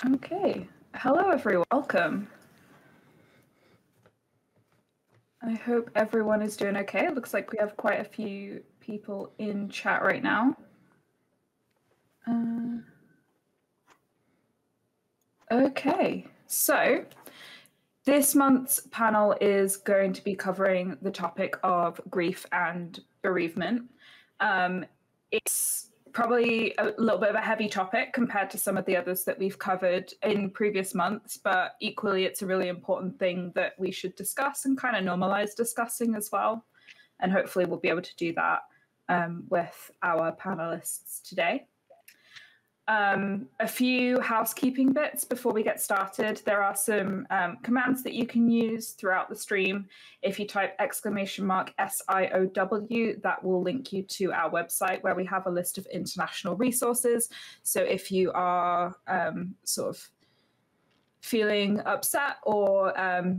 Okay. Hello, everyone. Welcome. I hope everyone is doing okay. It looks like we have quite a few people in chat right now. Okay, so this month's panel is going to be covering the topic of grief and bereavement. It's probably a little bit of a heavy topic compared to some of the others that we've covered in previous months, but equally it's a really important thing that we should discuss and kind of normalize discussing as well. And hopefully we'll be able to do that with our panelists today. A few housekeeping bits before we get started. There are some commands that you can use throughout the stream. If you type !SIOW, that will link you to our website where we have a list of international resources. So if you are sort of feeling upset or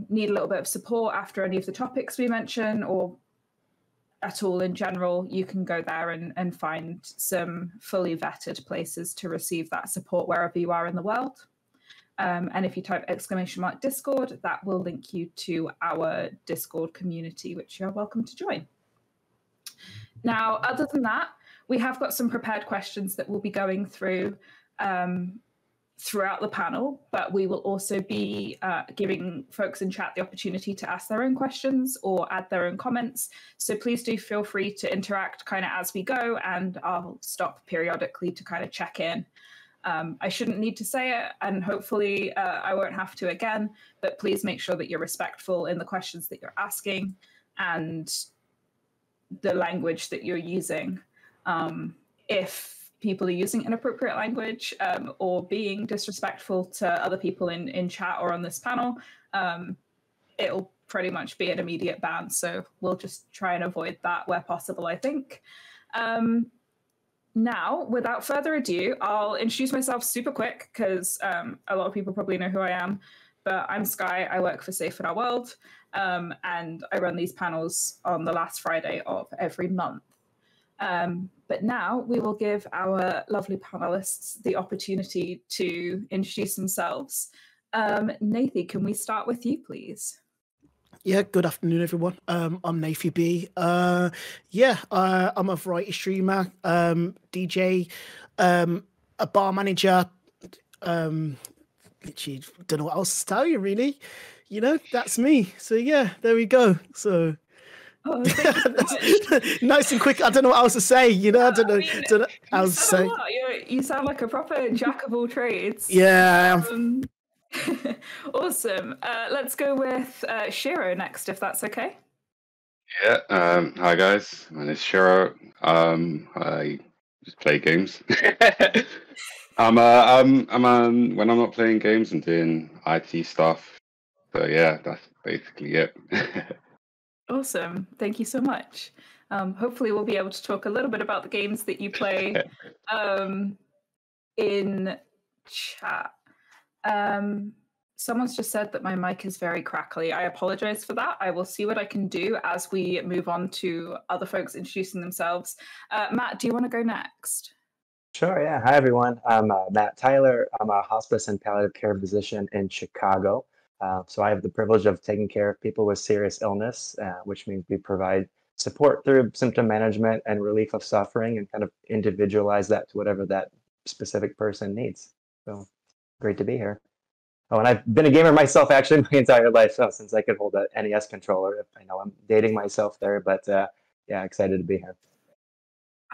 need a little bit of support after any of the topics we mention, or at all in general, you can go there and find some fully vetted places to receive that support wherever you are in the world. And if you type !Discord, that will link you to our Discord community, which you're welcome to join. Now, other than that, we have got some prepared questions that we'll be going through throughout the panel, but we will also be giving folks in chat the opportunity to ask their own questions or add their own comments. So please do feel free to interact kind of as we go, and I'll stop periodically to kind of check in. I shouldn't need to say it, and hopefully I won't have to again, but please make sure that you're respectful in the questions that you're asking and the language that you're using. If people are using inappropriate language or being disrespectful to other people in chat or on this panel, it'll pretty much be an immediate ban. So we'll just try and avoid that where possible, I think. Now, without further ado, I'll introduce myself super quick because a lot of people probably know who I am, but I'm Sky. I work for Safe in Our World, and I run these panels on the last Friday of every month. But now we will give our lovely panelists the opportunity to introduce themselves. Nathy, can we start with you, please? Yeah, good afternoon, everyone. I'm Nathy B. I'm a variety streamer, DJ, a bar manager. Literally don't know what else to tell you, really. You know, that's me. So yeah, there we go. So Oh, nice and quick. I don't know what else to say. You know, I don't know how to say. You sound like a proper jack of all trades. Yeah. Awesome. Let's go with Shiiro next, if that's okay. Yeah. Hi guys. My name is Shiiro. I just play games. When I'm not playing games, I'm doing IT stuff. So yeah, that's basically it. Awesome. Thank you so much. Hopefully we'll be able to talk a little bit about the games that you play in chat. Someone's just said that my mic is very crackly. I apologize for that. I will see what I can do as we move on to other folks introducing themselves. Matt, do you want to go next? Sure, yeah. Hi, everyone. I'm Matt Tyler. I'm a hospice and palliative care physician in Chicago. So I have the privilege of taking care of people with serious illness, which means we provide support through symptom management and relief of suffering and kind of individualize that to whatever that specific person needs. So great to be here. Oh, and I've been a gamer myself actually my entire life, since I could hold a NES controller. I know I'm dating myself there, but yeah, excited to be here.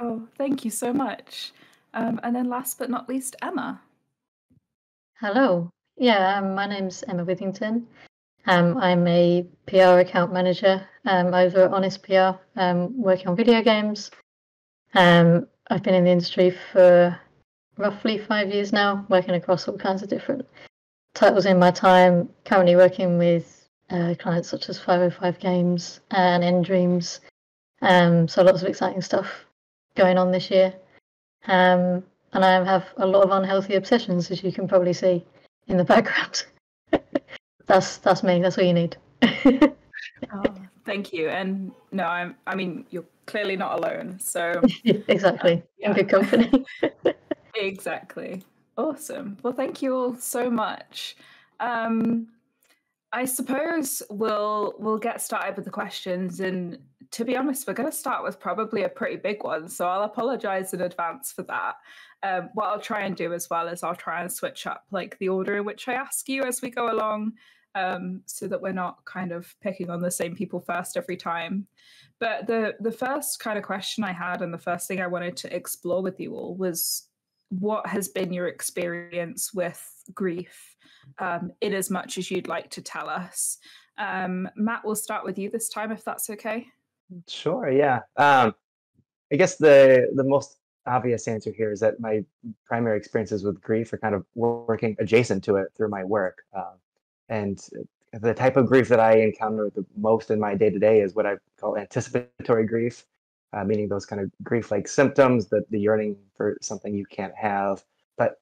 Oh, thank you so much. And then last but not least, Emma. Hello. Yeah, my name's Emma Withington. I'm a PR account manager over at Honest PR, working on video games. I've been in the industry for roughly 5 years now, working across all kinds of different titles in my time, currently working with clients such as 505 Games and Endreams. So lots of exciting stuff going on this year. And I have a lot of unhealthy obsessions, as you can probably see in the background. That's me. That's all you need. Oh, thank you. And no, I mean, you're clearly not alone. So exactly, in good company. Exactly. Awesome. Well, thank you all so much. I suppose we'll get started with the questions, and to be honest, we're going to start with probably a pretty big one, so I'll apologize in advance for that. What I'll try and do as well is I'll try and switch up like the order in which I ask you as we go along, so that we're not kind of picking on the same people first every time. But the first kind of question I had, and the first thing I wanted to explore with you all, was what has been your experience with grief, in as much as you'd like to tell us. Matt, we'll start with you this time, if that's okay. Sure, yeah. I guess the most obvious answer here is that my primary experiences with grief are kind of working adjacent to it through my work. And the type of grief that I encounter the most in my day-to-day is what I call anticipatory grief, meaning those kind of grief-like symptoms, the yearning for something you can't have, but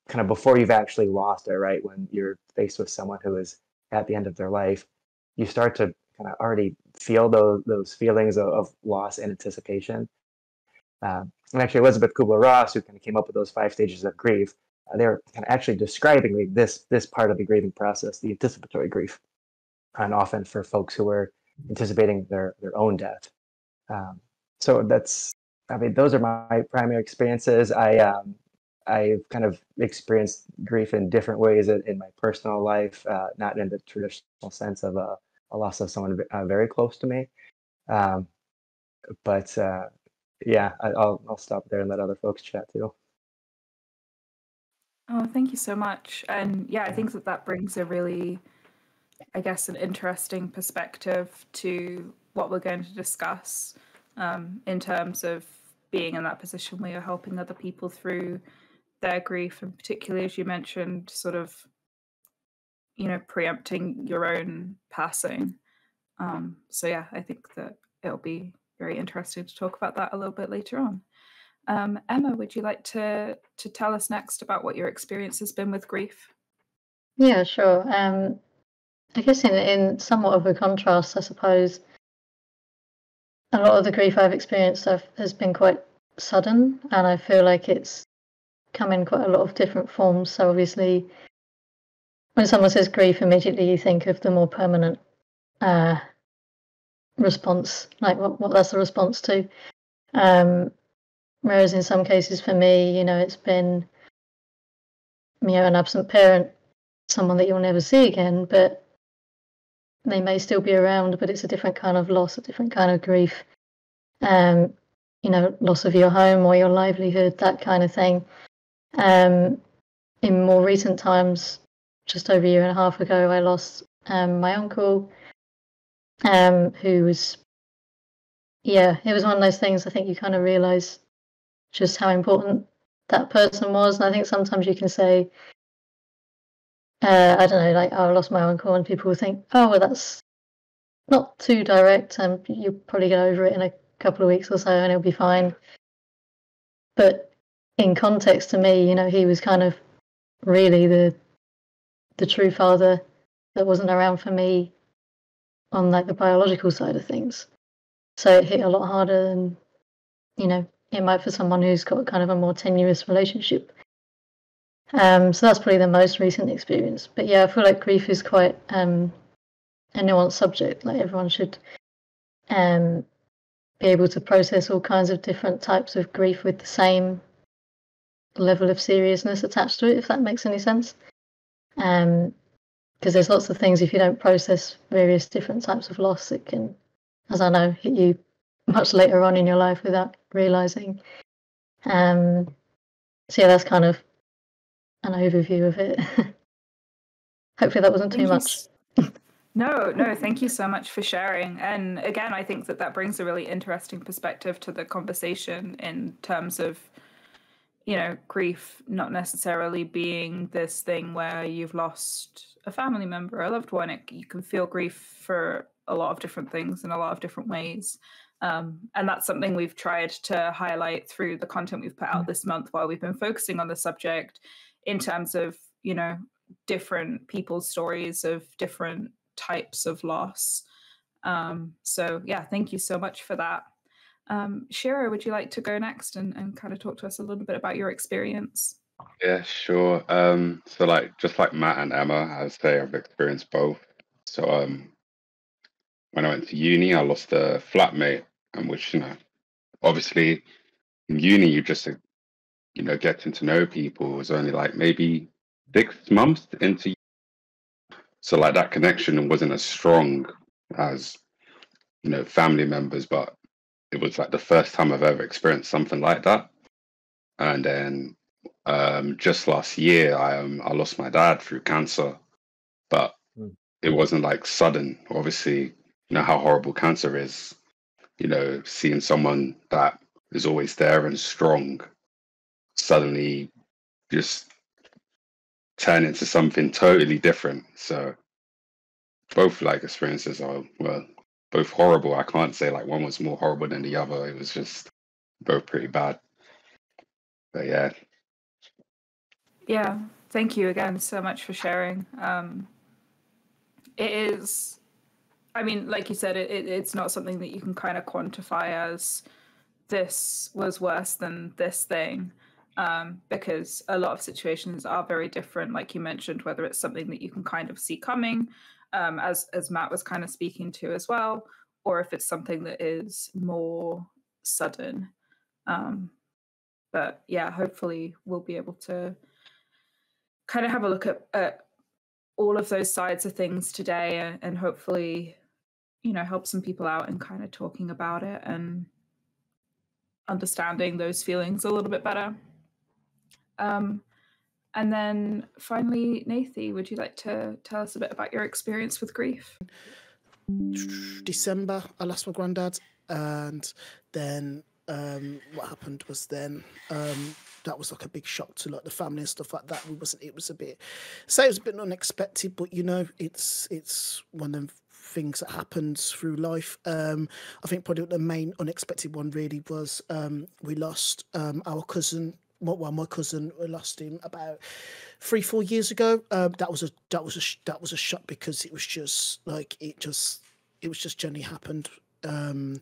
kind of before you've actually lost it, right? When you're faced with someone who is at the end of their life, you start to kind of already feel those feelings of loss and anticipation. And actually, Elizabeth Kubler-Ross, who kind of came up with those 5 stages of grief, they were kind of actually describing this part of the grieving process, the anticipatory grief, and often for folks who are anticipating their own death. So those are my primary experiences. I've kind of experienced grief in different ways in my personal life, not in the traditional sense of a loss of someone very close to me. But yeah, I'll stop there and let other folks chat too. Oh, thank you so much. And yeah, I think that brings a really, I guess, an interesting perspective to what we're going to discuss, in terms of being in that position where you're helping other people through their grief, and particularly, as you mentioned, sort of, preempting your own passing. So yeah, I think that it'll be very interesting to talk about that a little bit later on. Emma, would you like to tell us next about what your experience has been with grief? Yeah, sure. I guess in somewhat of a contrast, I suppose, a lot of the grief I've experienced has been quite sudden, and I feel like it's come in quite a lot of different forms. So obviously, when someone says grief, immediately you think of the more permanent response, like what that's a response to. Whereas in some cases for me, it's been, an absent parent, someone that you'll never see again, but they may still be around, but it's a different kind of loss, a different kind of grief. Loss of your home or your livelihood, that kind of thing. In more recent times, just over a year and a half ago, I lost my uncle, who was, it was one of those things I think you kind of realise just how important that person was. And I think sometimes you can say, I don't know, like, oh, I lost my uncle, and people will think, oh, well, that's not too direct, and you'll probably get over it in a couple of weeks or so and it'll be fine. But in context to me, he was kind of really the true father that wasn't around for me on like the biological side of things. So it hit a lot harder than, it might for someone who's got kind of a more tenuous relationship. So that's probably the most recent experience. But yeah, I feel like grief is quite a nuanced subject. Like, everyone should be able to process all kinds of different types of grief with the same level of seriousness attached to it, if that makes any sense. Because there's lots of things, if you don't process various different types of loss, it can, as I know, hit you much later on in your life without realising. So yeah, that's kind of an overview of it. Hopefully that wasn't too much. No, thank you so much for sharing. And again, I think that brings a really interesting perspective to the conversation in terms of, grief not necessarily being this thing where you've lost a family member or a loved one. You can feel grief for a lot of different things in a lot of different ways. And that's something we've tried to highlight through the content we've put out this month while we've been focusing on the subject, in terms of, different people's stories of different types of loss. So yeah, thank you so much for that. Shiiro, would you like to go next and kind of talk to us a little bit about your experience? Yeah, sure. So like just like Matt and Emma, I'd say I've experienced both. So when I went to uni, I lost a flatmate, and which, obviously in uni you just getting to know people. It was only like maybe 6 months into, so like that connection wasn't as strong as family members, but it was like the first time I've ever experienced something like that. And then just last year, I lost my dad through cancer, but Mm. it wasn't like sudden. Obviously, how horrible cancer is. Seeing someone that is always there and strong suddenly just turn into something totally different. So both like experiences are, well, both horrible. I can't say like one was more horrible than the other. It was just both pretty bad. But yeah. Yeah, thank you again so much for sharing. It is, I mean, like you said, it's not something that you can kind of quantify as this was worse than this thing, because a lot of situations are very different. Like you mentioned, whether it's something that you can kind of see coming, as Matt was kind of speaking to as well, or if it's something that is more sudden. But yeah, hopefully we'll be able to kind of have a look at all of those sides of things today, and hopefully, help some people out in kind of talking about it and understanding those feelings a little bit better. And then finally, Nathy, would you like to tell us a bit about your experience with grief? December, I lost my granddad, and then what happened was that was like a big shock to like the family and stuff like that. It was a bit unexpected, but it's one of them things that happens through life. I think probably the main unexpected one really was we lost our cousin. Well, my cousin, we lost him about 3-4 years ago. That was a shock because it was just generally happened, and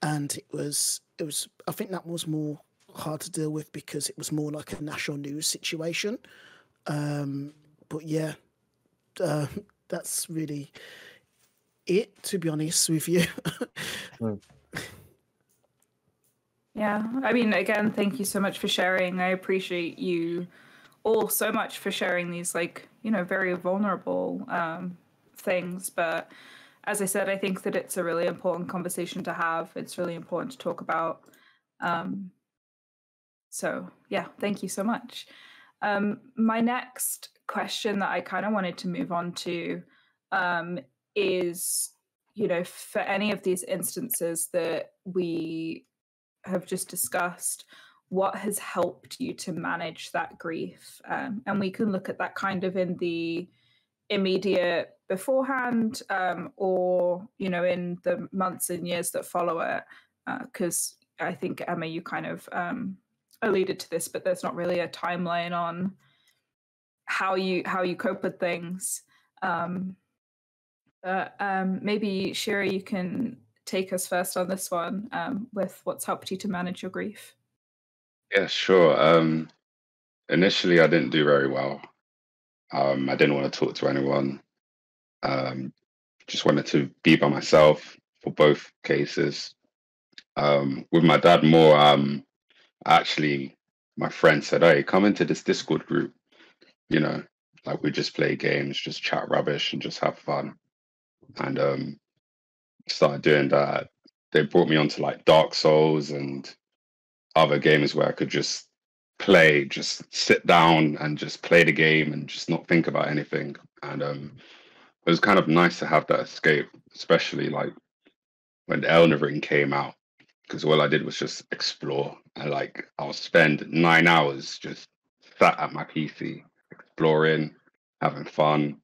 it was. I think that was more hard to deal with because it was more like a national news situation. But yeah, that's really it, to be honest with you. Yeah, I mean, again, thank you so much for sharing. I appreciate you all so much for sharing these, like, very vulnerable things. But as I said, I think that it's a really important conversation to have. It's really important to talk about. So yeah, thank you so much. My next question that I kind of wanted to move on to is, for any of these instances that we have just discussed, what has helped you to manage that grief? And we can look at that kind of in the immediate beforehand, or in the months and years that follow it, because I think, Emma, you kind of alluded to this, but there's not really a timeline on how you cope with things. Maybe Shiiro, you can take us first on this one, with what's helped you to manage your grief. Yeah, sure. Initially, I didn't do very well. I didn't want to talk to anyone. Just wanted to be by myself for both cases. With my dad more, actually, my friend said, "Hey, come into this Discord group. Like we just play games, just chat rubbish, and just have fun." And started doing that. They brought me onto like Dark Souls and other games where I could just play, just sit down and just play the game and just not think about anything. And it was kind of nice to have that escape, especially like when Elden Ring came out, because all I did was just explore. And like I'll spend 9 hours just sat at my PC, exploring, having fun,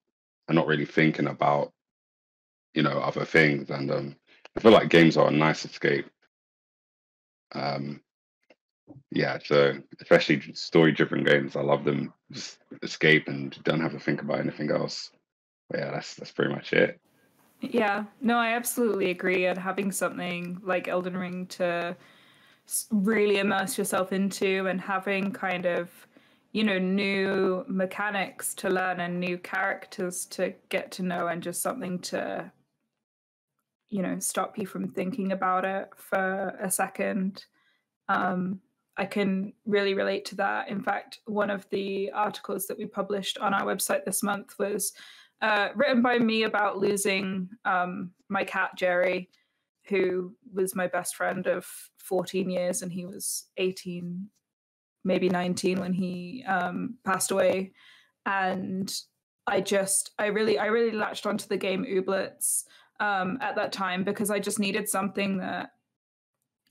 and not really thinking about, other things. And I feel like games are a nice escape. Um, Yeah, so especially story-driven games, I love them. Just escape and don't have to think about anything else. But yeah, that's pretty much it. Yeah, no, I absolutely agree. And having something like Elden Ring to really immerse yourself into, and having kind of, new mechanics to learn and new characters to get to know, and just something to, stop you from thinking about it for a second. I can really relate to that. In fact, one of the articles that we published on our website this month was written by me about losing my cat, Jerry, who was my best friend of 14 years, and he was 18, maybe 19 when he passed away. And I really latched onto the game Ooblets at that time, because I just needed something that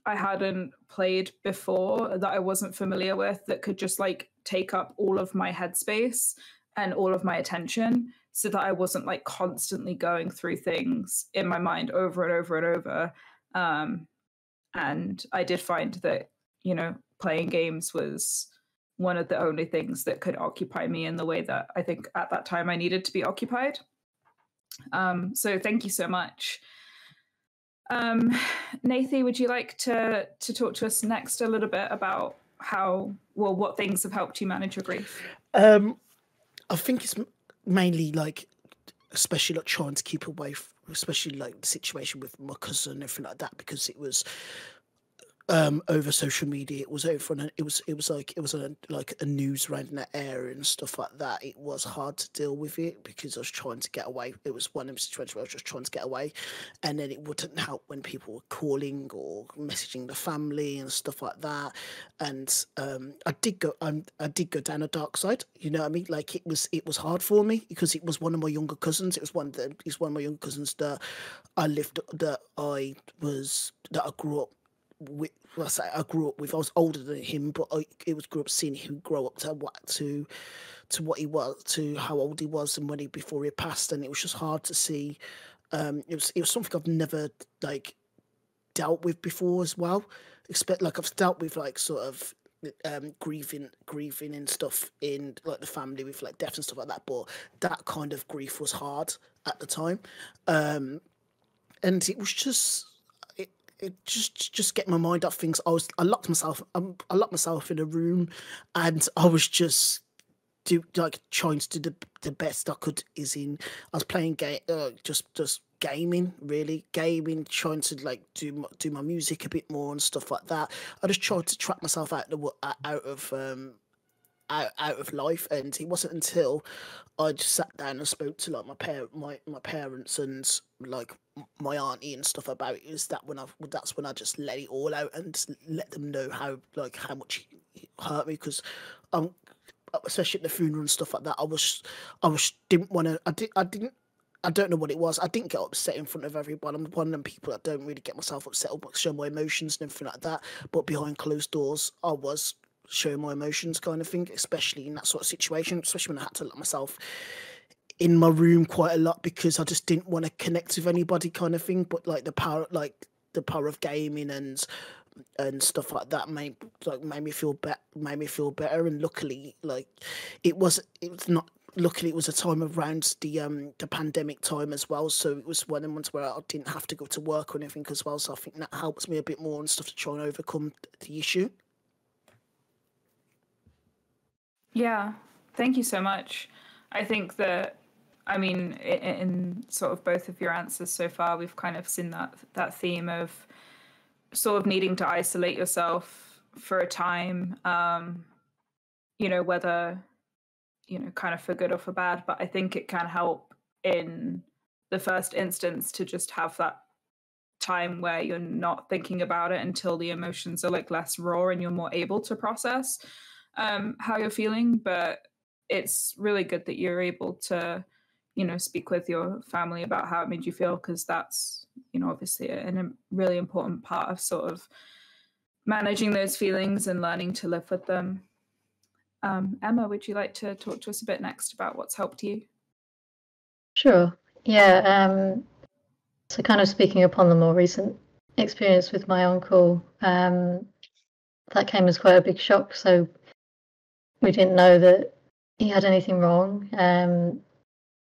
I hadn't played before, that I wasn't familiar with, that could just like take up all of my headspace and all of my attention, so that I wasn't like constantly going through things in my mind over and over and over. And I did find that, playing games was one of the only things that could occupy me in the way that I think at that time I needed to be occupied. So thank you so much. Nathy, would you like to talk to us next a little bit about what things have helped you manage your grief? I think it's mainly like, especially like trying to keep away, especially like the situation with my cousin and everything like that, because it was over social media. It was over on it was like a news around in that area and stuff like that. It was hard to deal with it because I was trying to get away. It was one of the situations where I was just trying to get away, and then it wouldn't help when people were calling or messaging the family and stuff like that. And I did go down a dark side. You know what I mean? Like it was hard for me because it was one of my younger cousins. It's one of my younger cousins that I grew up with. I grew up with. I was older than him, but grew up seeing him grow up to what he was, to how old he was, and before he passed. And it was just hard to see. It was something I've never like dealt with before as well. Like I've dealt with like sort of grieving and stuff in like the family with like death and stuff like that, but that kind of grief was hard at the time, and it was just. It just get my mind off things. I locked myself in a room, and I was just trying to do the best I could. I was playing just gaming, trying to like do my music a bit more and stuff like that. I just tried to track myself out of life, and it wasn't until I just sat down and spoke to like my parents and like my auntie and stuff about it. That's when I just let it all out and just let them know how much it hurt me, because especially at the funeral and stuff like that, I didn't want to. I don't know what it was. I didn't get upset in front of everyone. I'm one of them people that don't really get myself upset or show my emotions and everything like that. But behind closed doors, I was showing my emotions kind of thing, especially in that sort of situation, especially when I had to lock myself in my room quite a lot because I just didn't want to connect with anybody kind of thing. But like the power of gaming and stuff like that made me feel better. And luckily, like it was a time around the pandemic time as well, so it was one of the ones where I didn't have to go to work or anything as well, so I think that helps me a bit more and stuff to try and overcome the issue. Yeah, thank you so much. I think that, I mean, in sort of both of your answers so far, we've kind of seen that theme of sort of needing to isolate yourself for a time, whether, kind of for good or for bad. But I think it can help in the first instance to just have that time where you're not thinking about it until the emotions are like less raw and you're more able to process how you're feeling. But it's really good that you're able to, speak with your family about how it made you feel, because that's, obviously a really important part of sort of managing those feelings and learning to live with them. Emma, would you like to talk to us a bit next about what's helped you? Sure. Yeah. So kind of speaking upon the more recent experience with my uncle, that came as quite a big shock. So we didn't know that he had anything wrong.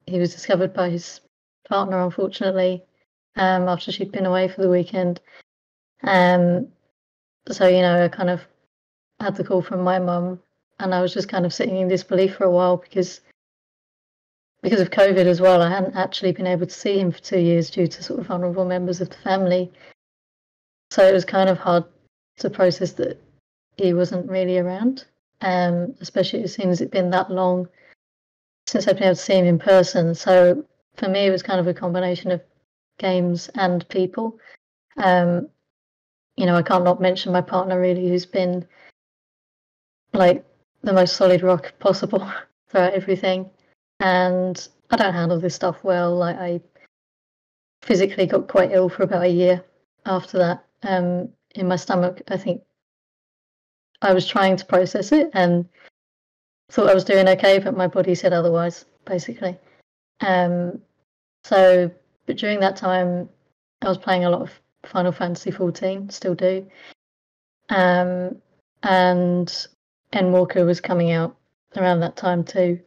He was discovered by his partner, unfortunately, after she'd been away for the weekend. So, I kind of had the call from my mum and I was just kind of sitting in disbelief for a while because of COVID as well. I hadn't actually been able to see him for 2 years due to sort of vulnerable members of the family. So it was kind of hard to process that he wasn't really around, especially as soon as it'd been that long since I'd been able to see him in person. So for me, it was kind of a combination of games and people. You know, I can't not mention my partner really, who's been like the most solid rock possible throughout everything. And I don't handle this stuff well. Like, I physically got quite ill for about a year after that. In my stomach, I think I was trying to process it and thought I was doing okay, but my body said otherwise, basically. So, but during that time, I was playing a lot of Final Fantasy 14, still do. And Endwalker was coming out around that time too.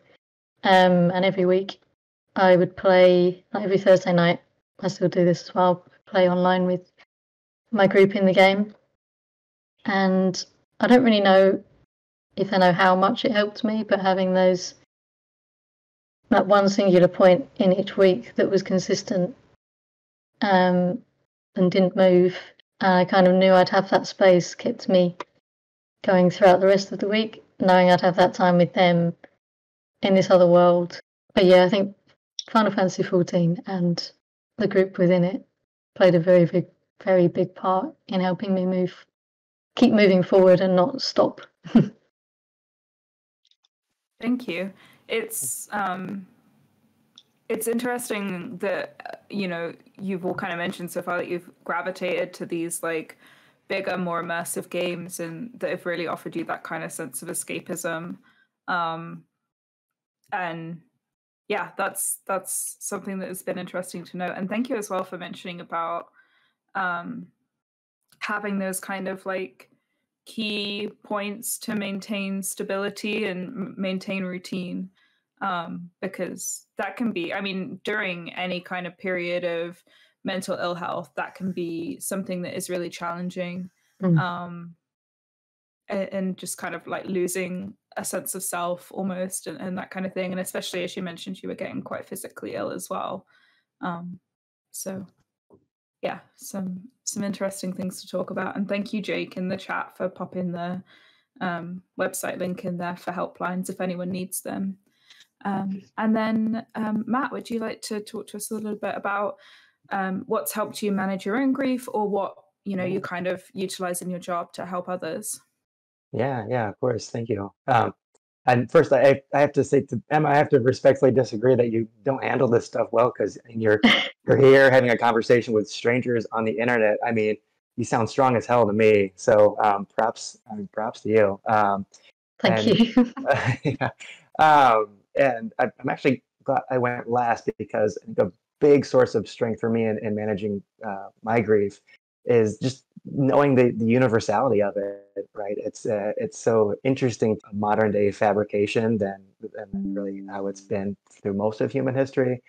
And every week I would play, like every Thursday night, I still do this as well, play online with my group in the game. And I don't really know if I know how much it helped me, but having that one singular point in each week that was consistent and didn't move, I kind of knew I'd have that space, kept me going throughout the rest of the week, knowing I'd have that time with them in this other world. But yeah, I think Final Fantasy 14 and the group within it played a very big part in helping me keep moving forward and not stop. Thank you. It's interesting that, you know, you've all kind of mentioned so far that you've gravitated to these like bigger, more immersive games, and that have really offered you that kind of sense of escapism. And yeah, that's something that has been interesting to know. And thank you as well for mentioning about having those kind of like key points to maintain stability and maintain routine, because that can be, I mean, during any kind of period of mental ill health, that can be something that is really challenging. And just kind of like losing a sense of self almost, and that kind of thing. And especially as you mentioned, you were getting quite physically ill as well. So yeah, some interesting things to talk about. And thank you, Jake, in the chat for popping the website link in there for helplines if anyone needs them. And then Matt, would you like to talk to us a little bit about what's helped you manage your own grief, or what, you know, you kind of utilize in your job to help others? Yeah, of course. Thank you. And first, I have to say to Emma, I have to respectfully disagree that you don't handle this stuff well, because you're here having a conversation with strangers on the internet. I mean, you sound strong as hell to me. So props to you. Thank you. Yeah. And I'm actually glad I went last, because I think a big source of strength for me in managing my grief is just knowing the universality of it, right? It's so interesting, modern day fabrication than really how it's been through most of human history.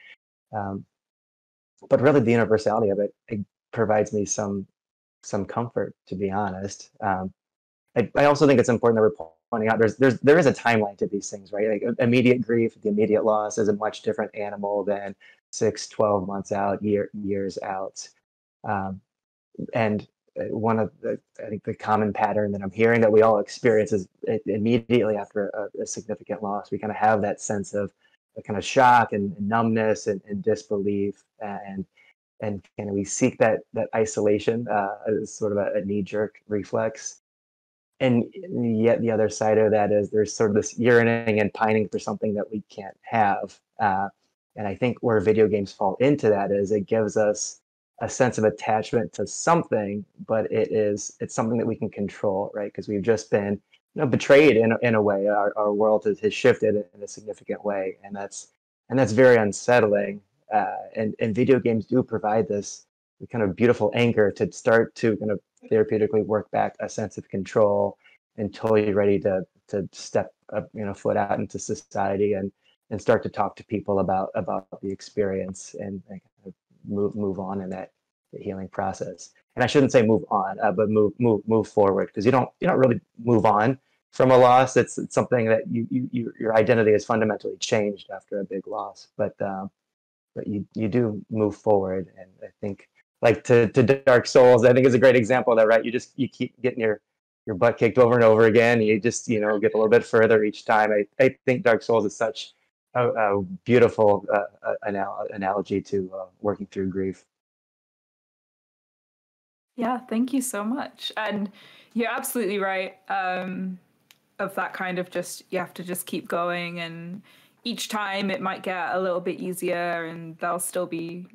But really, the universality of it provides me some comfort, to be honest. I also think it's important that we're pointing out there is a timeline to these things, right? Like immediate grief, the immediate loss is a much different animal than 6-12 months out, years out. And one of I think the common pattern that I'm hearing that we all experience is immediately after a significant loss, we kind of have that sense of a kind of shock and numbness and disbelief, and we seek that isolation as sort of a knee-jerk reflex. And yet the other side of that is there's sort of this yearning and pining for something that we can't have. And I think where video games fall into that is it gives us a sense of attachment to something, but it's something that we can control, right? Because we've just been betrayed in a way. Our world has shifted in a significant way, and that's very unsettling. And video games do provide this kind of beautiful anchor to start to kind of therapeutically work back a sense of control until you're ready to step up, foot out into society and start to talk to people about the experience and kind of move on in that healing process. And I shouldn't say move on, but move forward, because you don't really move on. from a loss. It's something that your identity is fundamentally changed after a big loss, but you do move forward. And I think, like to Dark Souls, I think is a great example of that, right? You keep getting your butt kicked over and over again. You just get a little bit further each time. I think Dark Souls is such a beautiful analogy to working through grief. Yeah, thank you so much. And you're absolutely right. Of that kind of just, you have to just keep going, and each time it might get a little bit easier, and there'll still be,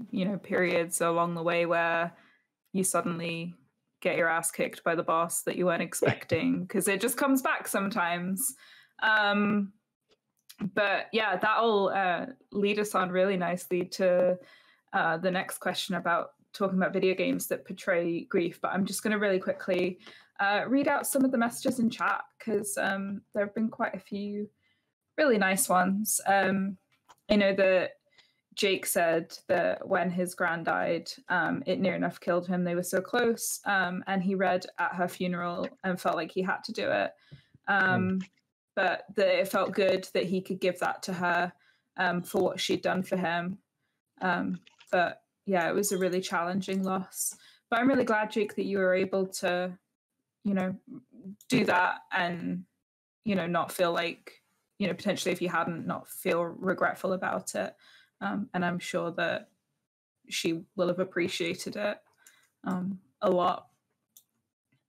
periods along the way where you suddenly get your ass kicked by the boss that you weren't expecting, because it just comes back sometimes. But yeah, that'll lead us on really nicely to the next question about talking about video games that portray grief. But I'm just going to really quickly read out some of the messages in chat, because there have been quite a few really nice ones. I know that Jake said that when his gran died, it near enough killed him. They were so close, and he read at her funeral and felt like he had to do it. But that it felt good that he could give that to her for what she'd done for him. But yeah, it was a really challenging loss. But I'm really glad, Jake, that you were able to, do that and, not feel like, potentially if you hadn't, not feel regretful about it. And I'm sure that she will have appreciated it a lot.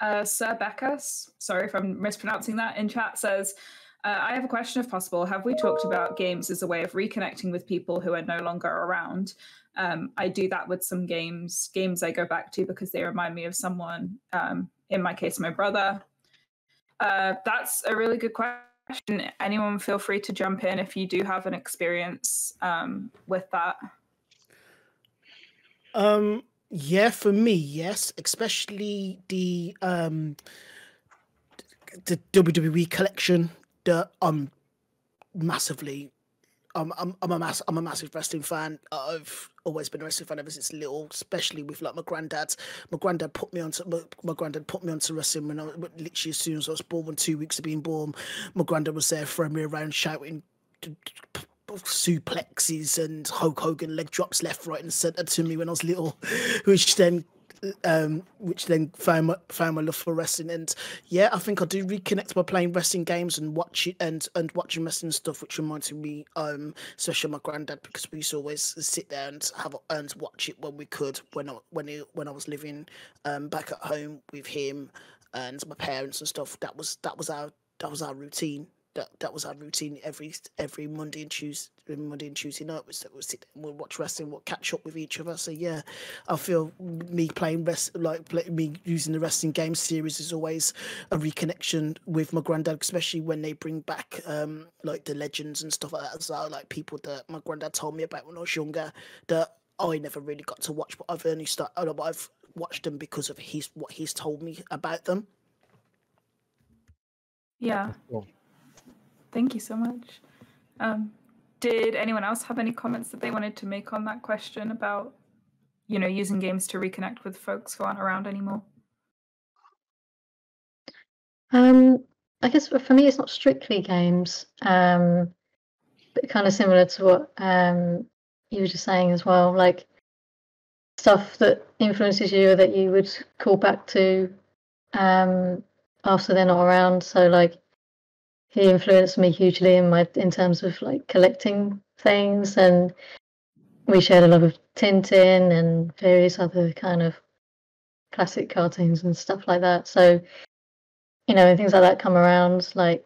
Sir Beckus, sorry if I'm mispronouncing that, in chat says, I have a question if possible. Have we talked about games as a way of reconnecting with people who are no longer around? I do that with some games I go back to because they remind me of someone, in my case, my brother. That's a really good question. Anyone feel free to jump in if you do have an experience with that. Yeah, for me, yes, especially the WWE collection. That I'm massively, I'm a massive wrestling fan. I've always been a wrestling fan ever since little, especially with like my granddad. My granddad put me onto wrestling when literally as soon as I was born. 2 weeks of being born, my granddad was there throwing me around, shouting suplexes and Hulk Hogan leg drops left, right, and centre to me when I was little, which then found my love for wrestling. And yeah, I think I do reconnect by playing wrestling games and watching wrestling stuff, which reminds me, especially my granddad, because we used to always sit there and watch it when we could, when I was living back at home with him and my parents and stuff. That was our routine. That was our routine every Monday and Tuesday night. We'll sit and we'll watch wrestling, we'll catch up with each other. So yeah, I feel me me using the wrestling game series is always a reconnection with my granddad, especially when they bring back like the legends and stuff like that as well, like people that my granddad told me about when I was younger that I never really got to watch, but I've watched them because of what he's told me about them. Yeah. Cool. Thank you so much. Did anyone else have any comments that they wanted to make on that question about, using games to reconnect with folks who aren't around anymore? I guess for me, it's not strictly games, but kind of similar to what you were just saying as well, like stuff that influences you or that you would call back to after they're not around. So like, he influenced me hugely in terms of like collecting things, and we shared a love of Tintin and various other kind of classic cartoons and stuff like that. So, when things like that come around, like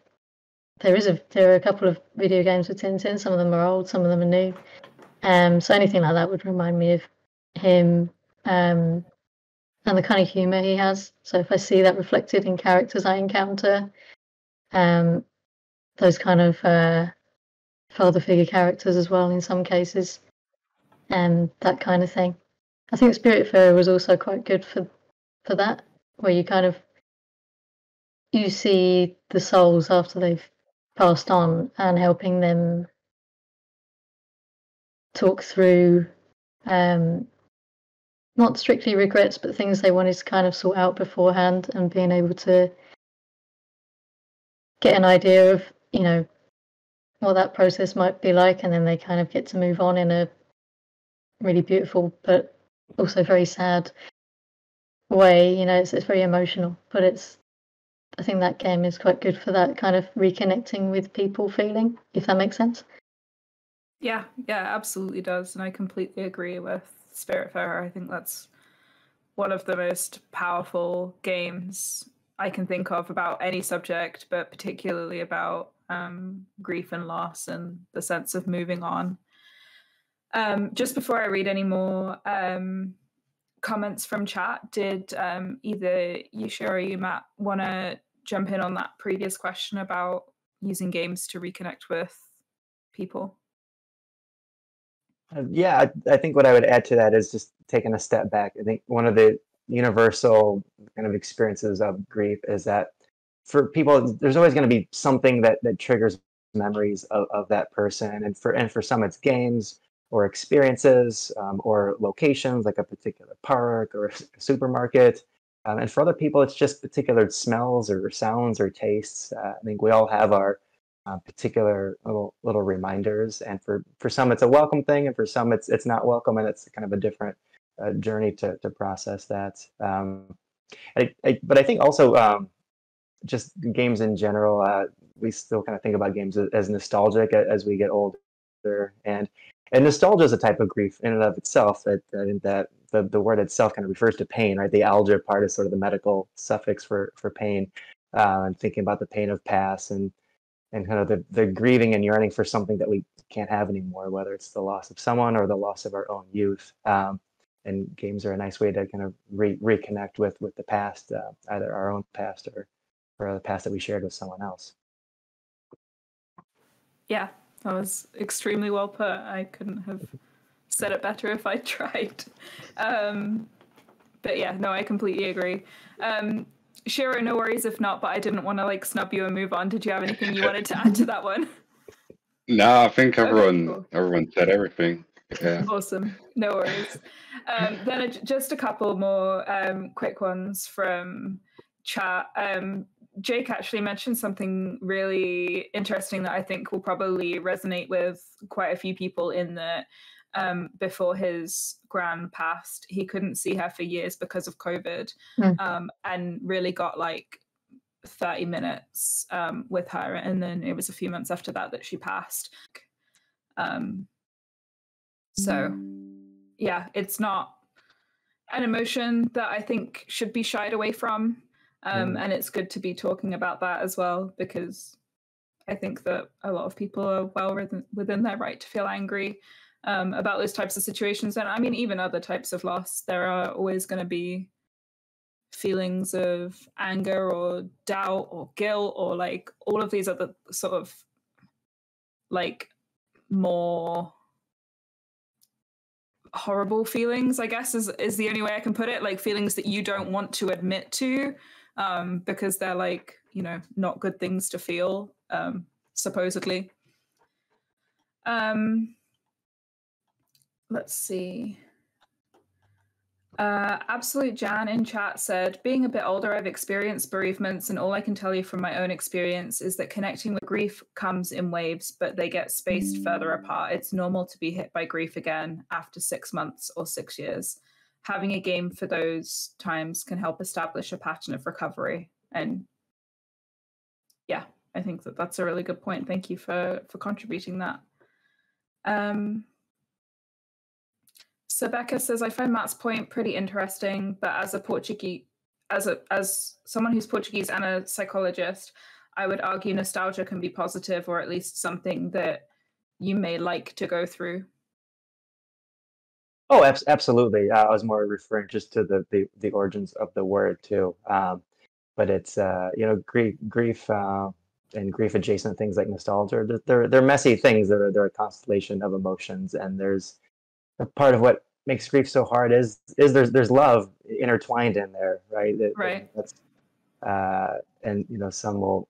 there are a couple of video games with Tintin. Some of them are old, some of them are new. So anything like that would remind me of him and the kind of humor he has. So if I see that reflected in characters I encounter, those kind of father figure characters as well in some cases, and that kind of thing. I think Spiritfarer was also quite good for that, where you see the souls after they've passed on and helping them talk through not strictly regrets, but things they wanted to kind of sort out beforehand, and being able to get an idea of, what that process might be like, and then they kind of get to move on in a really beautiful but also very sad way. It's very emotional, but I think that game is quite good for that kind of reconnecting with people feeling, if that makes sense. Yeah, absolutely does. And I completely agree with Spiritfarer. I think that's one of the most powerful games I can think of about any subject, but particularly about grief and loss and the sense of moving on. Just before I read any more comments from chat, did either you, Shiiro, or you, Matt, want to jump in on that previous question about using games to reconnect with people? Yeah, I think what I would add to that is just taking a step back. I think one of the universal kind of experiences of grief is that for people, there's always going to be something that triggers memories of that person, and for some it's games or experiences or locations like a particular park or a supermarket, and for other people it's just particular smells or sounds or tastes. I think we all have our particular little reminders, and for some it's a welcome thing, and for some it's not welcome, and it's kind of a different journey to process that. But I think also just games in general, we still kind of think about games as nostalgic as we get older, and nostalgia is a type of grief in and of itself. That the word itself kind of refers to pain, right? The algia part is sort of the medical suffix for pain, and thinking about the pain of past and kind of the grieving and yearning for something that we can't have anymore, whether it's the loss of someone or the loss of our own youth. And games are a nice way to kind of reconnect with the past, either our own past or the past that we shared with someone else. Yeah, that was extremely well put. I couldn't have said it better if I tried. But yeah, no, I completely agree. Shiiro, no worries if not, but I didn't want to snub you and move on. Did you have anything you wanted to add to that one? No, I think everyone Cool. everyone said everything. Yeah. Awesome. No worries. Then just a couple more quick ones from chat. Jake actually mentioned something really interesting that I think will probably resonate with quite a few people in that before his gran passed, he couldn't see her for years because of COVID, and really got 30 minutes with her. And then it was a few months after that she passed. So yeah, it's not an emotion that I think should be shied away from. And it's good to be talking about that as well, because I think that a lot of people are well within their right to feel angry about those types of situations. And I mean, even other types of loss, there are always going to be feelings of anger or doubt or guilt or all of these other sort of more horrible feelings, I guess is the only way I can put it. Feelings that you don't want to admit to, because they're not good things to feel, supposedly. Let's see. Absolute Jan in chat said, being a bit older, I've experienced bereavements, and all I can tell you from my own experience is that connecting with grief comes in waves, but they get spaced further apart. It's normal to be hit by grief again after 6 months or 6 years. Having a game for those times can help establish a pattern of recovery. And yeah, I think that's a really good point. Thank you for contributing that. So Becca says, I find Matt's point pretty interesting, but as someone who's Portuguese and a psychologist, I would argue nostalgia can be positive, or at least something that you may like to go through. Oh, absolutely. I was more referring just to the origins of the word too. But it's grief and grief adjacent things like nostalgia. They're messy things. They're a constellation of emotions, and there's a part of what makes grief so hard is there's love intertwined in there, right? Right. That's and some will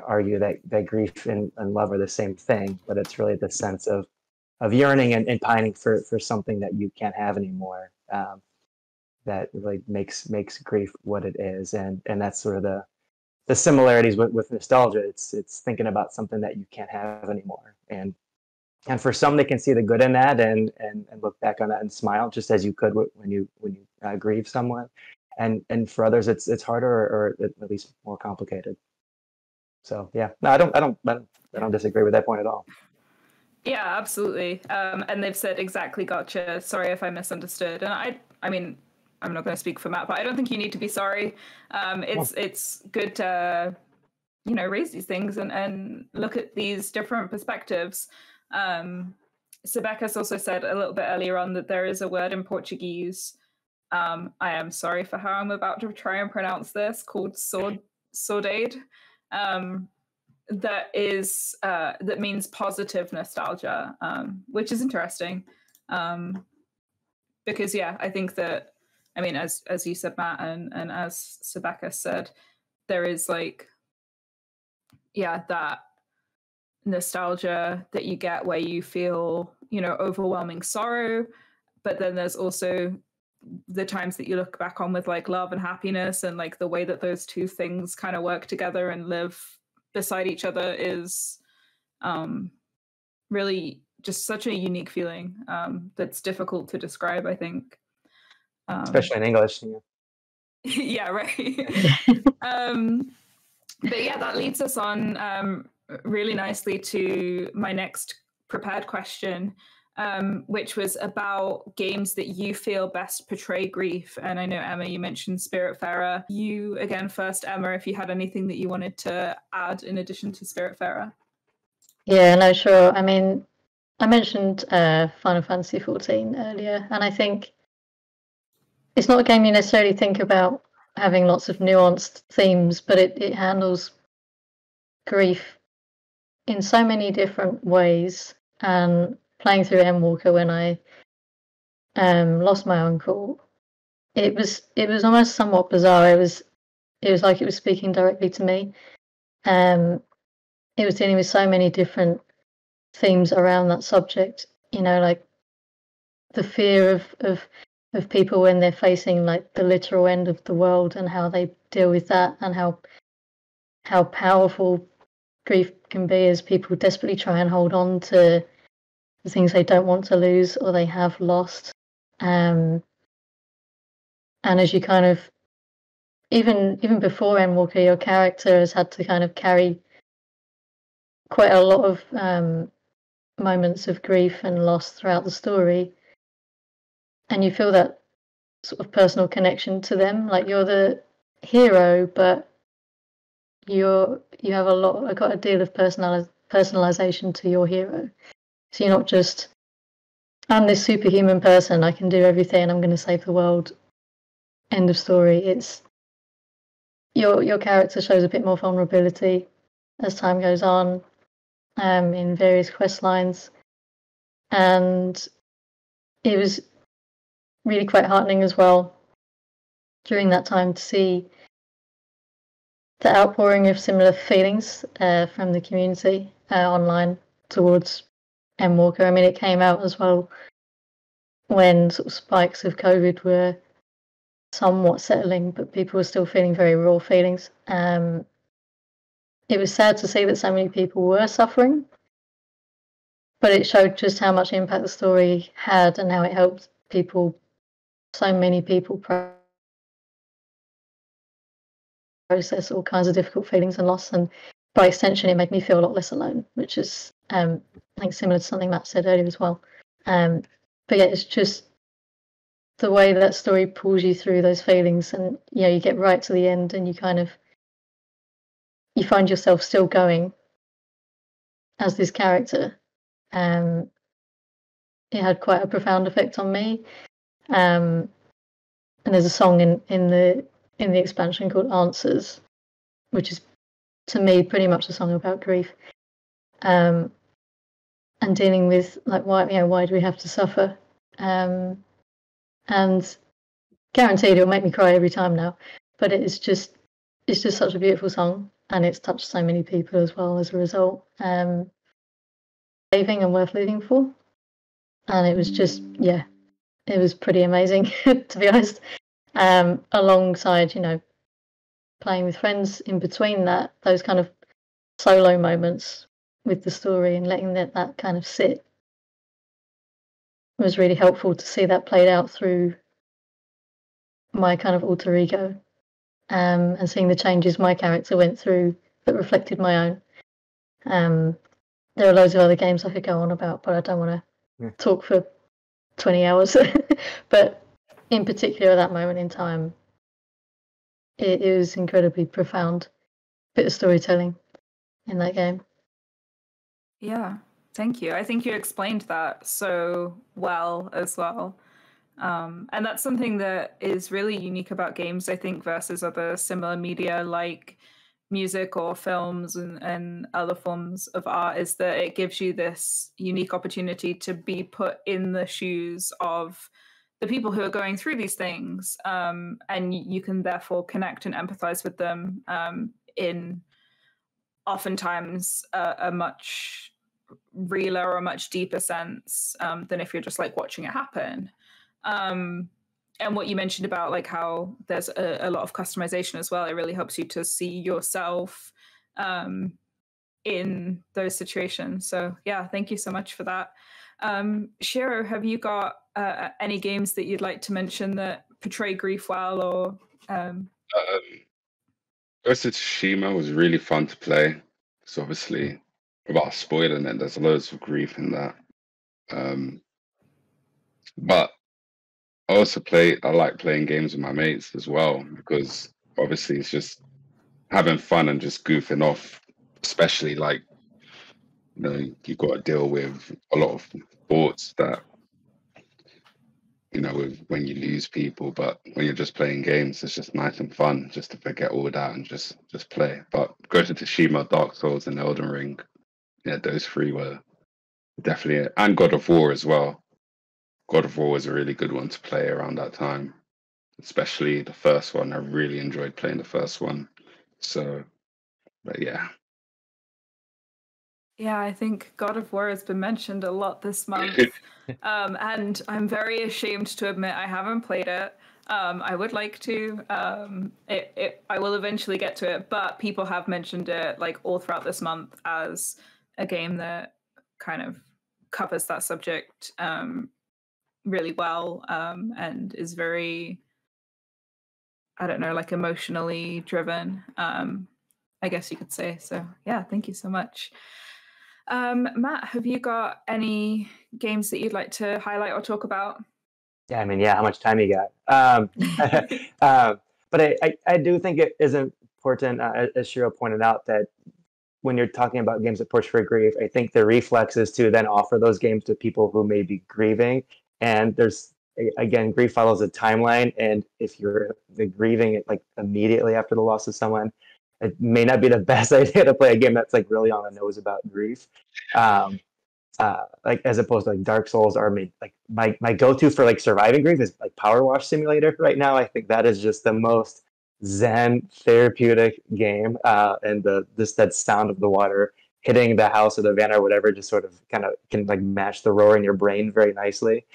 argue that grief and love are the same thing, but it's really the sense of yearning and pining for something that you can't have anymore, that really makes grief what it is, and that's sort of the similarities with nostalgia. It's thinking about something that you can't have anymore, and for some, they can see the good in that and look back on that and smile, just as you could when you grieve someone. And for others, it's harder or at least more complicated. So yeah, no, I don't disagree with that point at all. Yeah, absolutely. And they've said exactly, gotcha. Sorry if I misunderstood. And I mean, I'm not going to speak for Matt, but I don't think you need to be sorry. It's good to, raise these things and look at these different perspectives. Sebecas also said a little bit earlier on that there is a word in Portuguese. I am sorry for how I'm about to try and pronounce this, called saudade. That means positive nostalgia, which is interesting. Because I think that, I mean, as you said, Matt, and as Sebecas said, there is that nostalgia that you get where you feel, overwhelming sorrow, but then there's also the times that you look back on with love and happiness, and the way that those two things kind of work together and live beside each other is really just such a unique feeling that's difficult to describe, I think. Especially in English. Yeah, right. But that leads us on really nicely to my next prepared question, which was about games that you feel best portray grief. And I know, Emma, you mentioned Spiritfarer. You, again, first, Emma, if you had anything that you wanted to add in addition to Spiritfarer. Yeah, no, sure. I mean, I mentioned Final Fantasy XIV earlier, and I think it's not a game you necessarily think about having lots of nuanced themes, but it handles grief in so many different ways. And playing through Endwalker when I lost my uncle, it was almost somewhat bizarre. It was like it was speaking directly to me. It was dealing with so many different themes around that subject. Like the fear of people when they're facing the literal end of the world and how they deal with that, and how powerful grief can be as people desperately try and hold on to the things they don't want to lose or they have lost. And as you kind of, even before Endwalker, your character has had to kind of carry quite a lot of moments of grief and loss throughout the story, and you feel that sort of personal connection to them. Like you're the hero, but you have got a deal of personalization to your hero. So you're not just, I'm this superhuman person, I can do everything, I'm going to save the world, end of story. It's your character shows a bit more vulnerability as time goes on, in various quest lines, and it was really quite heartening as well during that time to see the outpouring of similar feelings from the community online towards Endwalker. I mean, it came out as well when sort of spikes of COVID were somewhat settling, but people were still feeling very raw feelings. It was sad to see that so many people were suffering, but it showed just how much impact the story had and how it helped so many people process all kinds of difficult feelings and loss, and by extension it made me feel a lot less alone, which is I think similar to something Matt said earlier as well. But yeah, it's just the way that story pulls you through those feelings, and you get right to the end and you find yourself still going as this character. It had quite a profound effect on me, and there's a song in the expansion called Answers, which is to me pretty much a song about grief, and dealing with why do we have to suffer, and guaranteed it'll make me cry every time now, but it's just such a beautiful song, and it's touched so many people as well as a result. Saving and worth living for, and it was just it was pretty amazing to be honest. Alongside playing with friends in between that, those kind of solo moments with the story and letting that kind of sit was really helpful to see that played out through my kind of alter ego, and seeing the changes my character went through that reflected my own. There are loads of other games I could go on about, but I don't want to talk for 20 hours. But in particular, at that moment in time, it was incredibly profound bit of storytelling in that game. Yeah, thank you. I think you explained that so well as well. And that's something that is really unique about games, I think, versus other similar media like music or films and other forms of art, is that it gives you this unique opportunity to be put in the shoes of the people who are going through these things. And you can therefore connect and empathize with them in oftentimes a much realer or a much deeper sense than if you're just like watching it happen. And what you mentioned about like how there's a lot of customization as well, it really helps you to see yourself in those situations. So yeah, thank you so much for that. Shiiro, have you got any games that you'd like to mention that portray grief well? Or Ghost of Tsushima was really fun to play. It's obviously, without spoiling it, there's loads of grief in that. But I like playing games with my mates as well, because obviously it's just having fun and just goofing off, especially like, you've got to deal with a lot of thoughts that, when you lose people, but when you're just playing games, it's just nice and fun just to forget all that and just play. But Ghost of Tsushima, Dark Souls, and Elden Ring, yeah, those three were definitely it. And God of War as well. God of War was a really good one to play around that time, especially the first one. I really enjoyed playing the first one. So, but yeah. Yeah, I think God of War has been mentioned a lot this month. And I'm very ashamed to admit I haven't played it. I would like to. I will eventually get to it, but people have mentioned it like all throughout this month as a game that kind of covers that subject really well, and is very, I don't know, like emotionally driven, I guess you could say. So yeah, thank you so much. Matt, have you got any games that you'd like to highlight or talk about? Yeah, I mean, how much time you got? But I do think it is important, as Shiiro pointed out, that when you're talking about games that portray grief, I think the reflex is to then offer those games to people who may be grieving. And there's, again, grief follows a timeline. And if you're grieving it like immediately after the loss of someone, it may not be the best idea to play a game that's like really on the nose about grief. Like as opposed to like Dark Souls, or like my go-to for like surviving grief is like Power Wash Simulator right now. I think that is just the most zen therapeutic game, and that sound of the water hitting the house or the van or whatever just sort of kind of can like match the roar in your brain very nicely.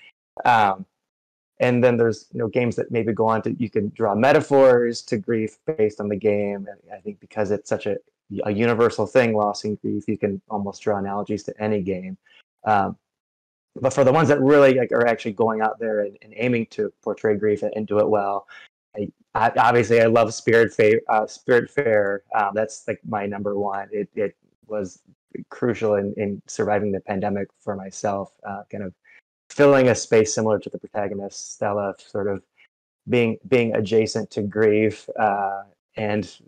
And then there's games that maybe go on to, you can draw metaphors to grief based on the game, and I think because it's such a universal thing, loss and grief, you can almost draw analogies to any game. But for the ones that really like are actually going out there and aiming to portray grief and do it well, obviously I love Spiritfarer. That's like my number one. It was crucial in surviving the pandemic for myself, kind of filling a space similar to the protagonist Stella, sort of being adjacent to grief, and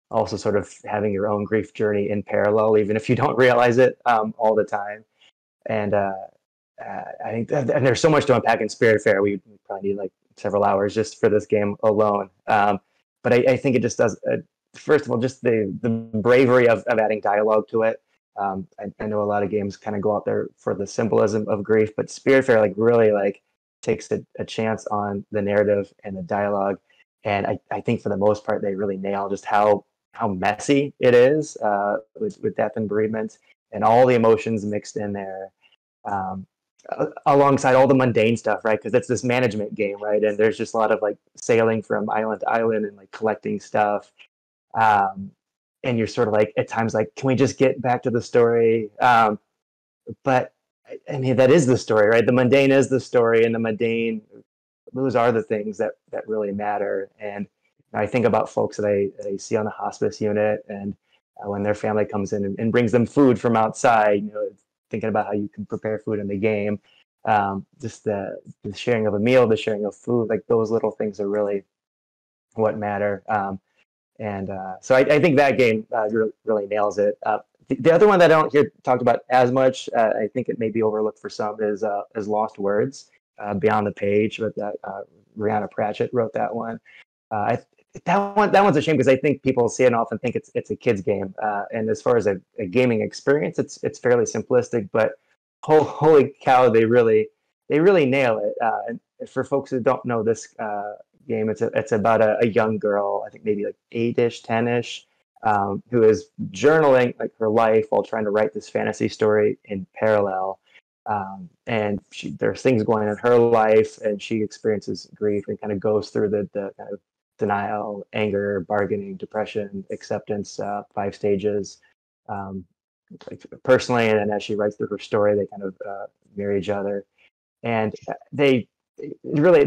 also sort of having your own grief journey in parallel, even if you don't realize it all the time. And I think and there's so much to unpack in Spiritfarer. We probably need like several hours just for this game alone. But I think it just does, first of all, just the bravery of adding dialogue to it. I know a lot of games kind of go out there for the symbolism of grief, but Spiritfarer like really like takes a chance on the narrative and the dialogue. And I think for the most part, they really nail just how messy it is with death and bereavement and all the emotions mixed in there. alongside all the mundane stuff, right? Because it's this management game, right? And there's just a lot of like sailing from island to island and like collecting stuff. And you're sort of like at times like, can we just get back to the story? But I mean, that is the story, right? The mundane is the story, and the mundane, those are the things that really matter. And I think about folks that I see on the hospice unit, and when their family comes in and brings them food from outside, you know, thinking about how you can prepare food in the game, just the sharing of a meal, the sharing of food, like those little things are really what matter. So I think that game really nails it. The other one that I don't hear talked about as much, I think it may be overlooked for some, is Lost Words, Beyond the Page. But Rihanna Pratchett wrote that one. That one's a shame because I think people see it and often think it's a kid's game. And as far as a gaming experience, it's fairly simplistic. But holy cow, they really nail it. And for folks who don't know this game, it's about a young girl, I think maybe like 8-ish, 10-ish. Who is journaling like her life while trying to write this fantasy story in parallel. And there's things going on in her life, and she experiences grief and kind of goes through the kind of denial, anger, bargaining, depression, acceptance, 5 stages. Like personally, and then as she writes through her story, they kind of mirror each other. And they really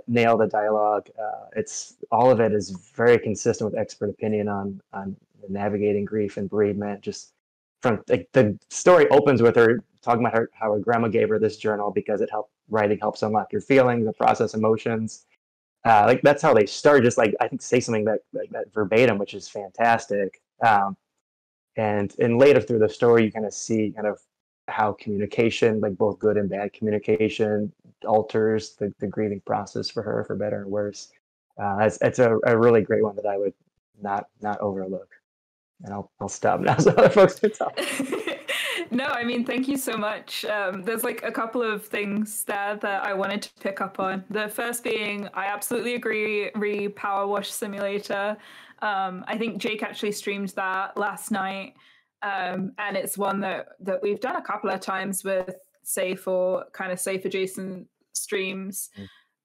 nail the dialogue. It's all of it is very consistent with expert opinion on navigating grief and bereavement. Just from like the story opens with her talking about how her grandma gave her this journal because writing helps unlock your feelings and process emotions. Like that's how they start. Just like I think say something that verbatim, which is fantastic. And later through the story, you kind of see kind of how communication, like both good and bad communication, alters the grieving process for her, for better and worse. It's a really great one that I would not overlook. And I'll stop now so other folks can talk. No, I mean, thank you so much. There's like a couple of things there that I wanted to pick up on. The first being, I absolutely agree, Power Wash Simulator. I think Jake actually streamed that last night. And it's one that we've done a couple of times with safe or kind of safe adjacent streams,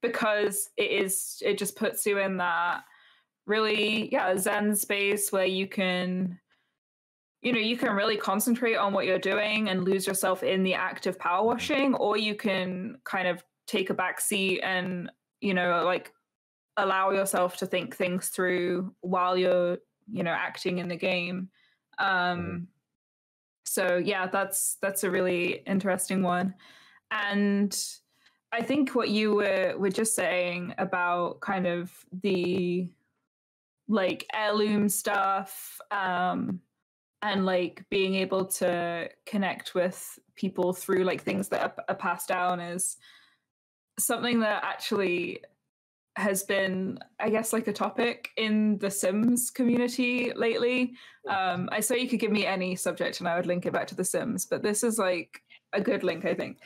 because it just puts you in that really zen space where you can really concentrate on what you're doing and lose yourself in the act of power washing, or you can kind of take a back seat and like allow yourself to think things through while you're acting in the game. So yeah, that's a really interesting one. And I think what you were just saying about kind of the like heirloom stuff, and like being able to connect with people through like things that are passed down is something that actually has been, I guess, like a topic in the Sims community lately. I saw you could give me any subject and I would link it back to the Sims, but this is like a good link, I think,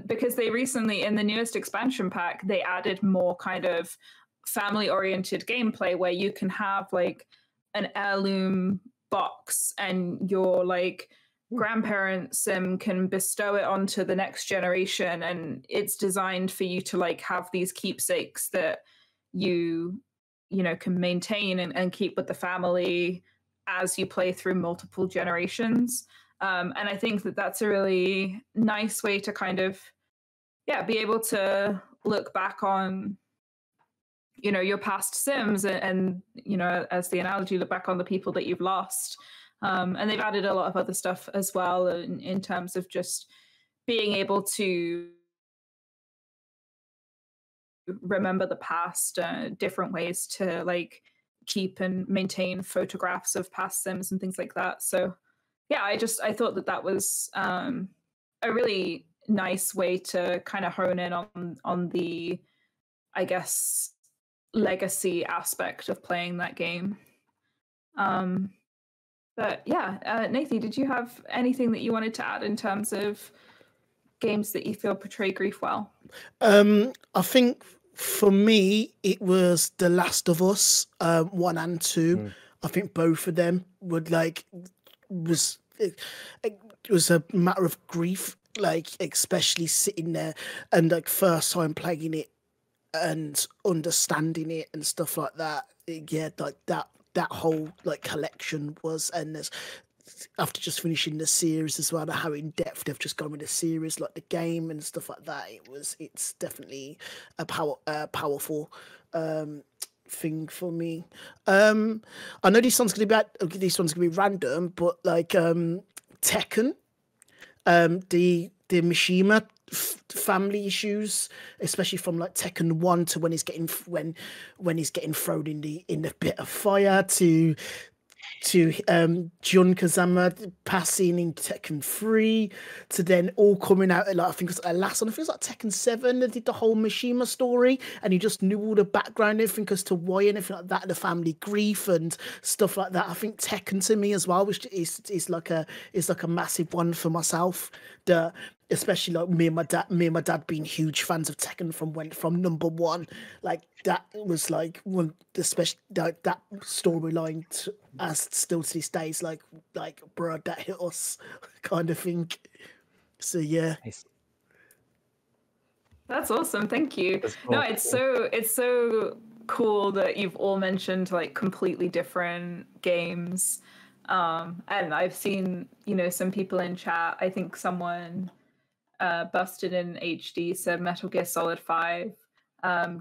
because they recently, in the newest expansion pack, they added more kind of family-oriented gameplay where you can have like an heirloom box and your like grandparent sim can bestow it onto the next generation, and it's designed for you to like have these keepsakes that you can maintain and keep with the family as you play through multiple generations. And I think that's a really nice way to kind of be able to look back on your past Sims and as the analogy, look back on the people that you've lost. And they've added a lot of other stuff as well in terms of just being able to remember the past, different ways to like keep and maintain photographs of past Sims and things like that. So yeah, I thought that was a really nice way to kind of hone in on the, I guess, legacy aspect of playing that game. But yeah, Nathy, did you have anything that you wanted to add in terms of games that you feel portray grief well? I think for me, it was The Last of Us 1 and 2. I think both of them would like it was a matter of grief like especially sitting there and like first time playing it and understanding it and stuff like that. Yeah, like that whole like collection was, and there's after just finishing the series as well, how in depth they've just gone with the series, like the game and stuff like that. It's definitely a powerful thing for me. I know this one's gonna be random, but like Tekken, the Mishima family issues, especially from like Tekken 1 to when he's getting thrown in the pit of fire to Jun Kazama passing in Tekken 3 to then all coming out like I think it was last one. I think it was like Tekken 7 that did the whole Mishima story, and you just knew all the background, everything as to why and everything like that, the family grief and stuff like that. I think Tekken to me as well, which is like a massive one for myself. Especially like me and my dad being huge fans of Tekken from number one, like that was like one especially that storyline as still to this day is like bro, that hit us kind of thing. So yeah. Nice. That's awesome. Thank you. Cool. No, it's so cool that you've all mentioned like completely different games. And I've seen, some people in chat. I think someone Busted in HD said Metal Gear Solid 5.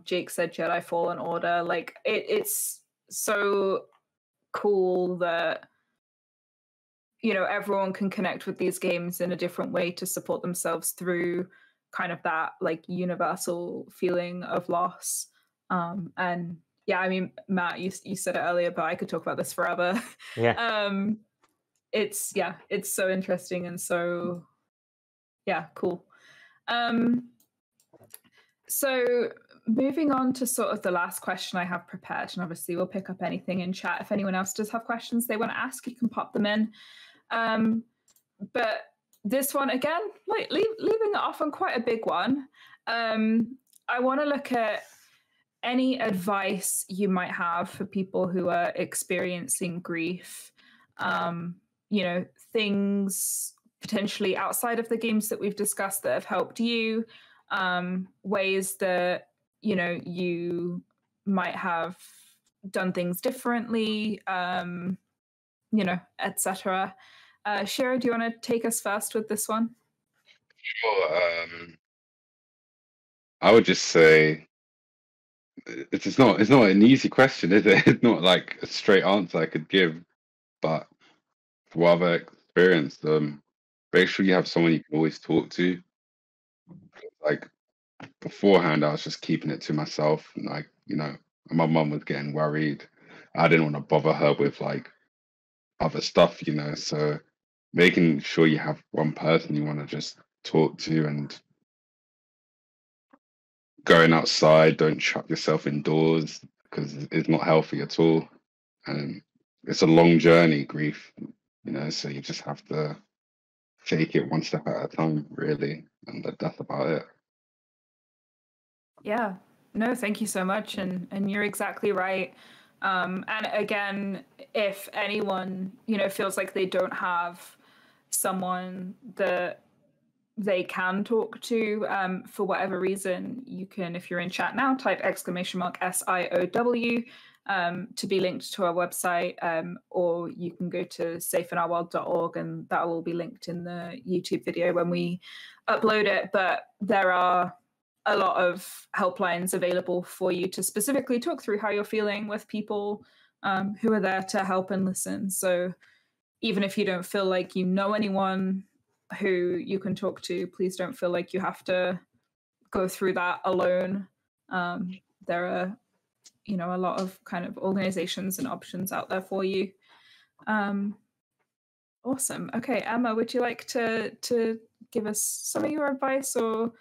Jake said Jedi Fallen Order. Like it's so cool that everyone can connect with these games in a different way to support themselves through kind of that like universal feeling of loss. And yeah, I mean, Matt, you said it earlier, but I could talk about this forever. Yeah. It's so interesting and so cool. So moving on to sort of the last question I have prepared, and obviously we'll pick up anything in chat. If anyone else does have questions they want to ask, you can pop them in. But this one again, like leaving it off on quite a big one. I want to look at any advice you might have for people who are experiencing grief. Things potentially outside of the games that we've discussed that have helped you, ways that you might have done things differently, etc. Shiiro, do you want to take us first with this one? Sure. I would just say it's not an easy question, is it? It's not like a straight answer I could give, but for what I've experienced, make sure you have someone you can always talk to. Like beforehand, I was just keeping it to myself. Like, my mum was getting worried. I didn't want to bother her with like other stuff, So making sure you have one person you want to just talk to, and going outside, don't shut yourself indoors because it's not healthy at all. And it's a long journey, grief, so you just have to take it one step at a time, really. And that's about it. Yeah, no, thank you so much. And you're exactly right. And again, if anyone, feels like they don't have someone that they can talk to for whatever reason, you can, if you're in chat now, type !SIOW to be linked to our website, or you can go to safeinourworld.org and that will be linked in the YouTube video when we upload it. But there are a lot of helplines available for you to specifically talk through how you're feeling with people who are there to help and listen. So even if you don't feel like you know anyone who you can talk to, please don't feel like you have to go through that alone. There are, a lot of kind of organizations and options out there for you. Awesome. Okay, Emma, would you like to give us some of your advice or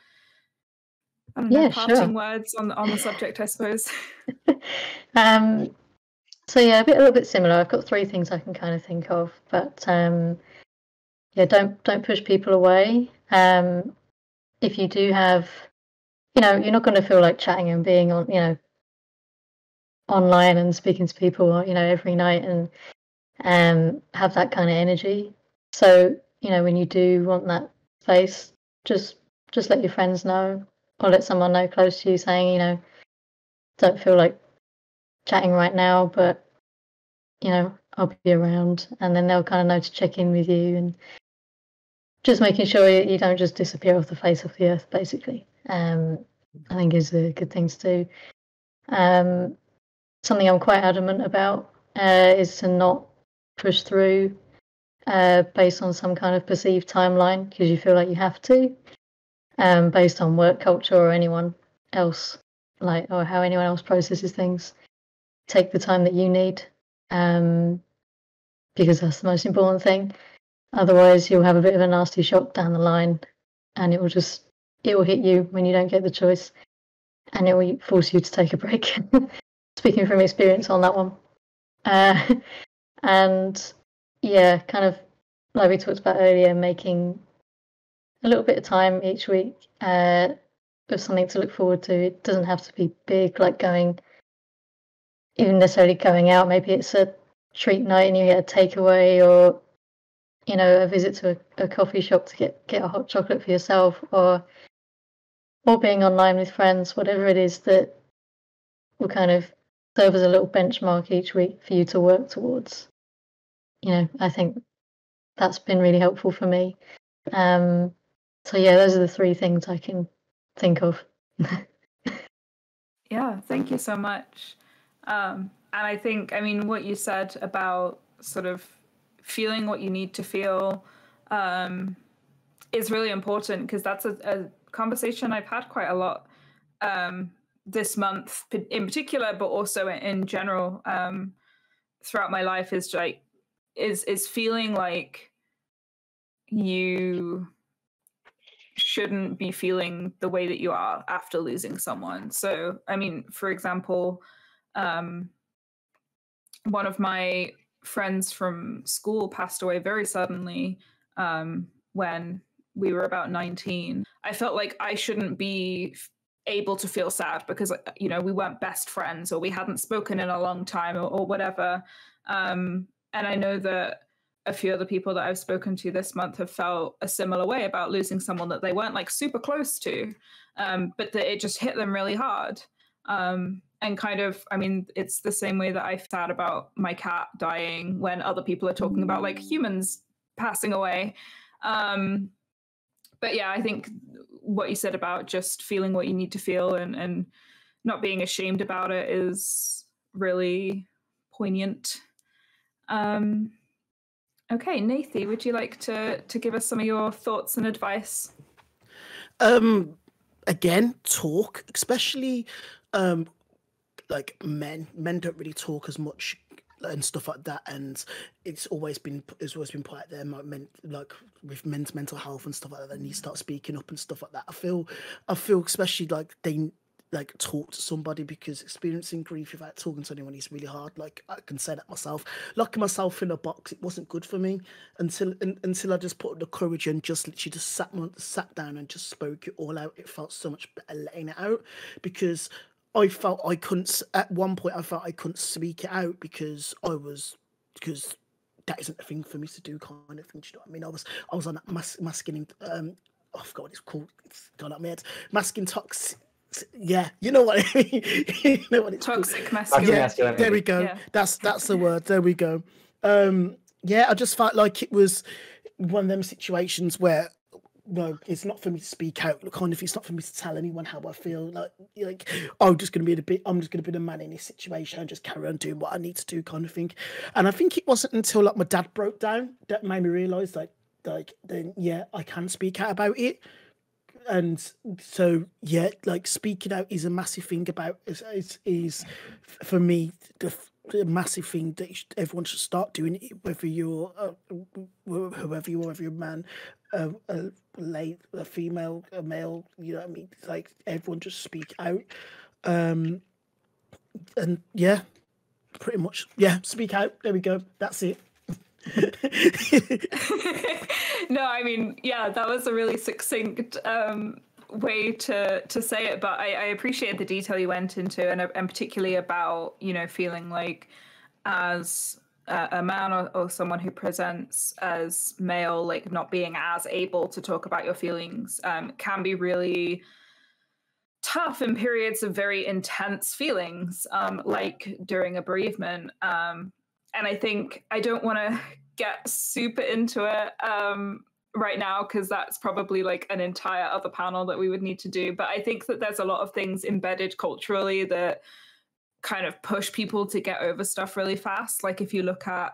parting words on the subject, I suppose? So yeah, a little bit similar. I've got 3 things I can kind of think of, but don't push people away. If you do have, you're not going to feel like chatting and being on, online and speaking to people, every night and have that kind of energy. So, when you do want that space, just let your friends know, or let someone know close to you, saying, you know, don't feel like chatting right now, but, you know, I'll be around. And then they'll kind of know to check in with you, and just making sure you don't just disappear off the face of the earth, basically. I think is a good thing to do. Something I'm quite adamant about is to not push through based on some kind of perceived timeline, because you feel like you have to, based on work culture or anyone else, like, or how anyone else processes things. Take the time that you need, because that's the most important thing. Otherwise, you'll have a bit of a nasty shock down the line, and it will hit you when you don't get the choice, and it will force you to take a break. Speaking from experience on that one. And yeah, kind of like we talked about earlier, making a little bit of time each week of something to look forward to. It doesn't have to be big, like even necessarily going out. Maybe it's a treat night and you get a takeaway, or, you know, a visit to a coffee shop to get a hot chocolate for yourself, or being online with friends, whatever it is that will kind of serve as a little benchmark each week for you to work towards. You know, I think that's been really helpful for me. So yeah, those are the three things I can think of. Yeah, thank you so much. And I think, I mean, what you said about sort of feeling what you need to feel is really important, because that's a conversation I've had quite a lot this month in particular, but also in general throughout my life, is like is feeling like you shouldn't be feeling the way that you are after losing someone. So, I mean, for example, one of my friends from school passed away very suddenly when we were about 19. I felt like I shouldn't be able to feel sad because, you know, we weren't best friends, or we hadn't spoken in a long time, or whatever. And I know that a few other people that I've spoken to this month have felt a similar way about losing someone that they weren't like super close to, but that it just hit them really hard. And kind of, I mean, it's the same way that I thought about my cat dying when other people are talking about like humans passing away. But yeah, I think what you said about just feeling what you need to feel and not being ashamed about it is really poignant. Okay, Nathy, would you like to give us some of your thoughts and advice? Again, talk, especially like men don't really talk as much and stuff like that, and it's always been put out there, like with men's mental health and stuff like that, they need to start speaking up and stuff like that. I feel especially like they like talk to somebody, because experiencing grief without talking to anyone is really hard. Like, I can say that myself, locking myself in a box, it wasn't good for me until I just put the courage and just literally just sat down and just spoke it all out. It felt so much better letting it out, because I felt I couldn't, at one point I felt I couldn't speak it out because that isn't a thing for me to do, kind of thing. Do you know what I mean? I was on that masculine, I forgot what it's called. It's gone up my head. Masculine toxic. Yeah, you know what I mean. You know what it's toxic called. Yeah, there we go. Yeah. That's the word. There we go. Yeah, I just felt like it was one of them situations where, no, it's not for me to speak out. Kind of, it's not for me to tell anyone how I feel. Like I'm just going to be the man in this situation and just carry on doing what I need to do, kind of thing. And I think it wasn't until like my dad broke down that made me realise like then yeah, I can speak out about it. And so yeah, like speaking out is a massive thing about is for me the massive thing that everyone should start doing it, whether you're whoever you are, whether you're a man, a female, a male, you know what I mean? Like, everyone just speak out, and yeah, pretty much, yeah, speak out. There we go. That's it. No, I mean, yeah, that was a really succinct way to say it, but I appreciate the detail you went into, and particularly about, you know, feeling like as a man or someone who presents as male, like not being as able to talk about your feelings, can be really tough in periods of very intense feelings, like during a bereavement. And I think I don't want to get super into it right now, because that's probably like an entire other panel that we would need to do. But I think that there's a lot of things embedded culturally that kind of push people to get over stuff really fast. Like if you look at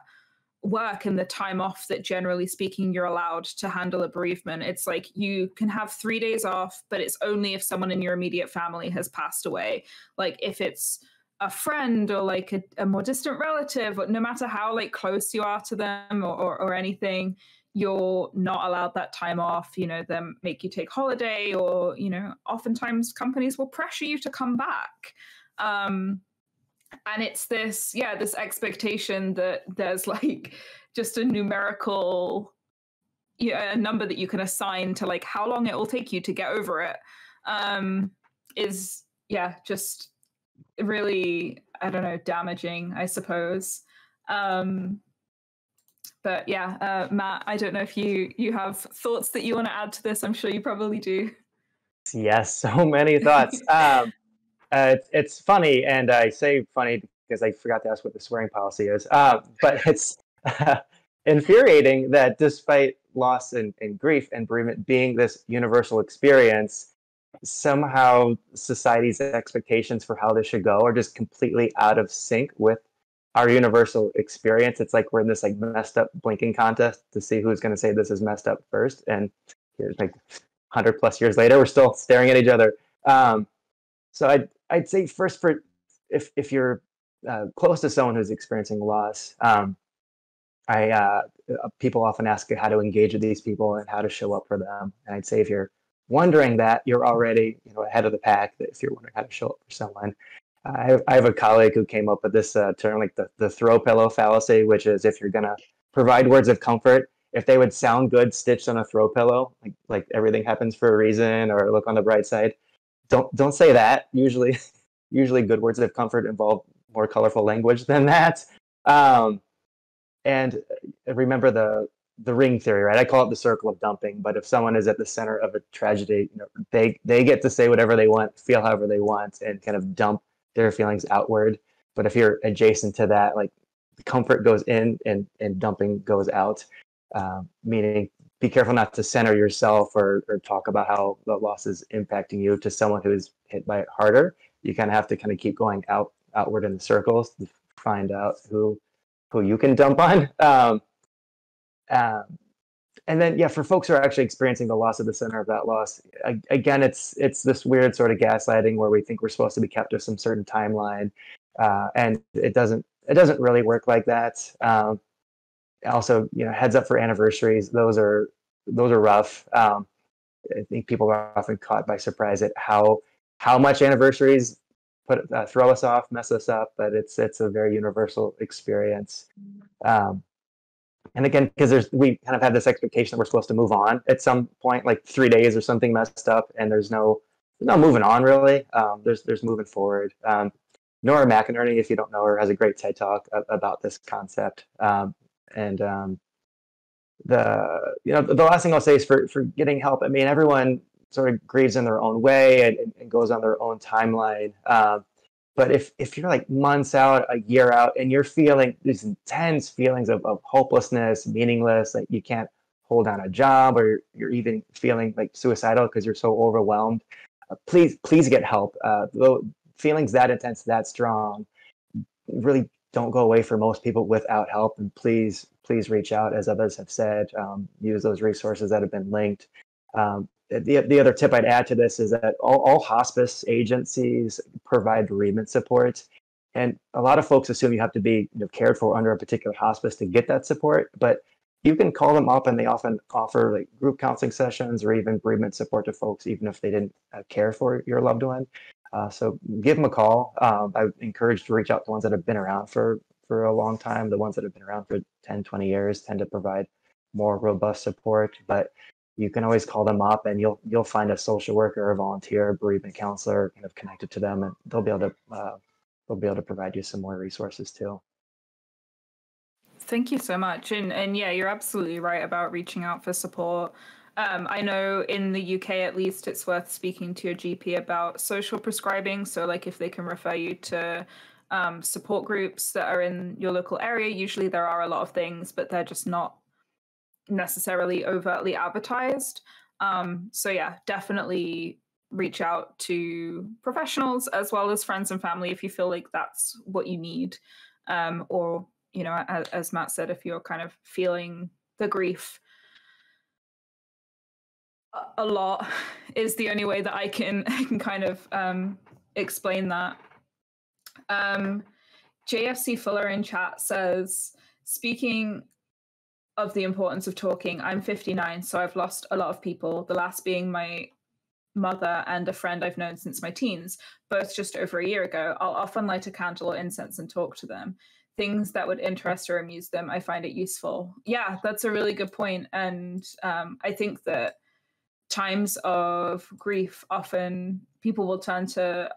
work and the time off that generally speaking you're allowed to handle a bereavement, it's like you can have 3 days off, but it's only if someone in your immediate family has passed away. Like if it's a friend or like a more distant relative, no matter how like close you are to them or anything, you're not allowed that time off. You know, them make you take holiday, or, you know, oftentimes companies will pressure you to come back. And it's this expectation that there's like just a numerical a number that you can assign to like how long it will take you to get over it, is just really, I don't know, damaging, I suppose. But Matt, I don't know if you have thoughts that you want to add to this. I'm sure you probably do. Yes, so many thoughts. It's funny, and I say funny because I forgot to ask what the swearing policy is. But it's infuriating that despite loss and grief and bereavement being this universal experience, somehow society's expectations for how this should go are just completely out of sync with our universal experience. It's like we're in this like messed up blinking contest to see who's going to say this is messed up first. And here's like 100+ years later, we're still staring at each other. So I'd say first, for if you're close to someone who's experiencing loss, people often ask how to engage with these people and how to show up for them. And I'd say if you're wondering that, you're already ahead of the pack. That if you're wondering how to show up for someone, I have a colleague who came up with this term, like the throw pillow fallacy, which is if you're gonna provide words of comfort, if they would sound good stitched on a throw pillow, like everything happens for a reason, or look on the bright side, don't say that. Usually good words of comfort involve more colorful language than that. And remember the ring theory, right? I call it the circle of dumping. But if someone is at the center of a tragedy, they get to say whatever they want, feel however they want, and kind of dump their feelings outward. But if you're adjacent to that, like the comfort goes in and dumping goes out, meaning be careful not to center yourself or talk about how the loss is impacting you to someone who's hit by it harder. You kind of have to kind of keep going outward in the circles to find out who you can dump on. And then, for folks who are actually experiencing the loss of the center of that loss, again, it's this weird sort of gaslighting where we think we're supposed to be kept to some certain timeline, and it doesn't really work like that. Also, heads up for anniversaries; those are rough. I think people are often caught by surprise at how much anniversaries throw us off, mess us up, but it's a very universal experience. And again, because we kind of have this expectation that we're supposed to move on at some point, like 3 days or something messed up, and there's no moving on really. There's moving forward. Nora McInerney, if you don't know her, has a great TED talk about this concept. The last thing I'll say is for getting help. I mean, everyone sort of grieves in their own way and goes on their own timeline. But if you're like months out, a year out, and you're feeling these intense feelings of hopelessness, meaningless, like you can't hold down a job, or you're even feeling like suicidal because you're so overwhelmed, please get help. Feelings that intense, that strong, really don't go away for most people without help. And please reach out, as others have said. Use those resources that have been linked. The other tip I'd add to this is that all hospice agencies provide bereavement support, and a lot of folks assume you have to be cared for under a particular hospice to get that support, but you can call them up and they often offer like group counseling sessions or even bereavement support to folks even if they didn't care for your loved one. So give them a call. I would encourage to reach out to ones that have been around for a long time. The ones that have been around for 10, 20 years tend to provide more robust support, but you can always call them up and you'll find a social worker, a volunteer, a bereavement counselor kind of connected to them, and they'll be able to provide you some more resources too. Thank you so much. And yeah, you're absolutely right about reaching out for support. I know in the UK, at least, it's worth speaking to your GP about social prescribing. So like if they can refer you to support groups that are in your local area, usually there are a lot of things, but they're just not necessarily overtly advertised. So yeah, definitely reach out to professionals as well as friends and family if you feel like that's what you need. Or, you know, as Matt said, if you're kind of feeling the grief a lot is the only way that I can kind of explain that. JFC Fuller in chat says, speaking of the importance of talking, I'm 59, so I've lost a lot of people, the last being my mother and a friend I've known since my teens, both just over a year ago. I'll often light a candle or incense and talk to them. Things that would interest or amuse them, I find it useful. Yeah, that's a really good point. And I think that times of grief, often people will turn to,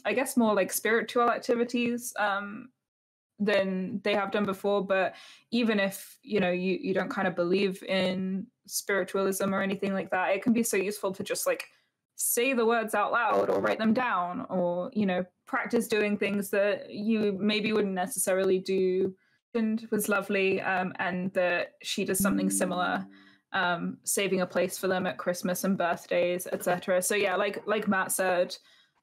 I guess, more like spiritual activities than they have done before. But even if, you know, you don't kind of believe in spiritualism or anything like that, it can be so useful to just like say the words out loud or write them down, or, you know, practice doing things that you maybe wouldn't necessarily do. And was lovely, and that she does something similar, saving a place for them at Christmas and birthdays, etc. So yeah, like Matt said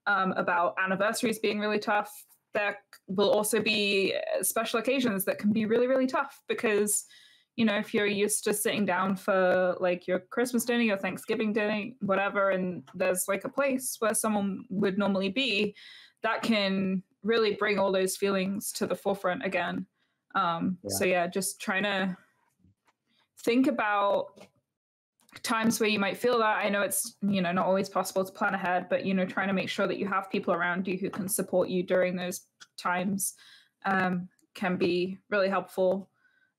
about anniversaries being really tough, there will also be special occasions that can be really, really tough, because, you know, if you're used to sitting down for like your Christmas dinner, your Thanksgiving dinner, whatever, and there's like a place where someone would normally be, that can really bring all those feelings to the forefront again. So yeah, just trying to think about times where you might feel that. I know it's, you know, not always possible to plan ahead, but, you know, trying to make sure that you have people around you who can support you during those times can be really helpful.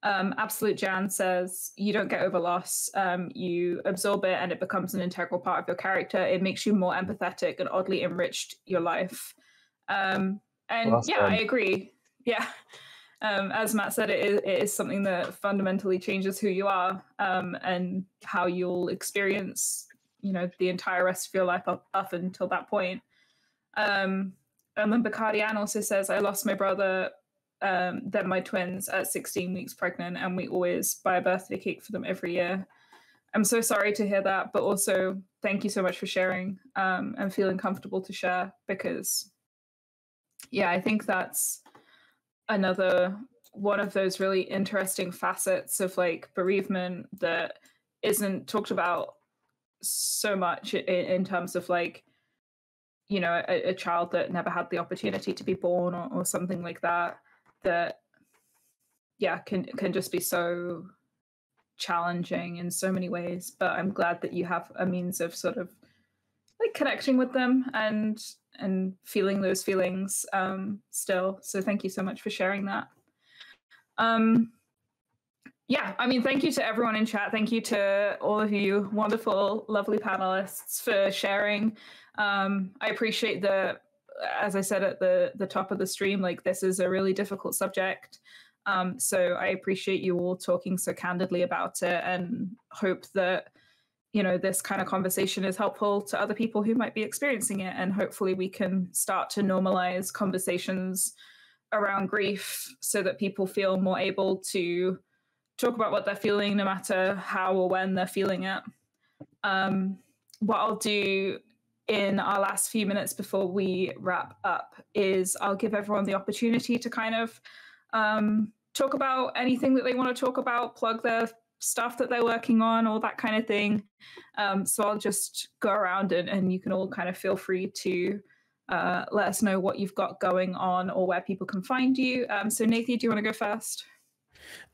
Absolute Jan says, you don't get over loss, you absorb it and it becomes an integral part of your character. It makes you more empathetic and oddly enriched your life. And well, yeah, I agree. Yeah. As Matt said, it is something that fundamentally changes who you are, and how you'll experience, you know, the entire rest of your life up until that point. And then Bacardian also says, I lost my brother, then my twins at 16 weeks pregnant, and we always buy a birthday cake for them every year. I'm so sorry to hear that, but also thank you so much for sharing, and feeling comfortable to share, because yeah, I think that's another one of those really interesting facets of like bereavement that isn't talked about so much in terms of like, you know, a child that never had the opportunity to be born or something like that, that yeah, can just be so challenging in so many ways. But I'm glad that you have a means of sort of like connecting with them and feeling those feelings still. So thank you so much for sharing that. Yeah, I mean, thank you to everyone in chat. Thank you to all of you wonderful, lovely panelists for sharing. I appreciate the, as I said at the top of the stream, like this is a really difficult subject. So I appreciate you all talking so candidly about it, and hope that, you know, this kind of conversation is helpful to other people who might be experiencing it. And hopefully we can start to normalize conversations around grief so that people feel more able to talk about what they're feeling, no matter how or when they're feeling it. What I'll do in our last few minutes before we wrap up is I'll give everyone the opportunity to kind of talk about anything that they want to talk about, plug their stuff that they're working on, all that kind of thing. So I'll just go around and you can all kind of feel free to let us know what you've got going on or where people can find you. So Nathy, do you want to go first?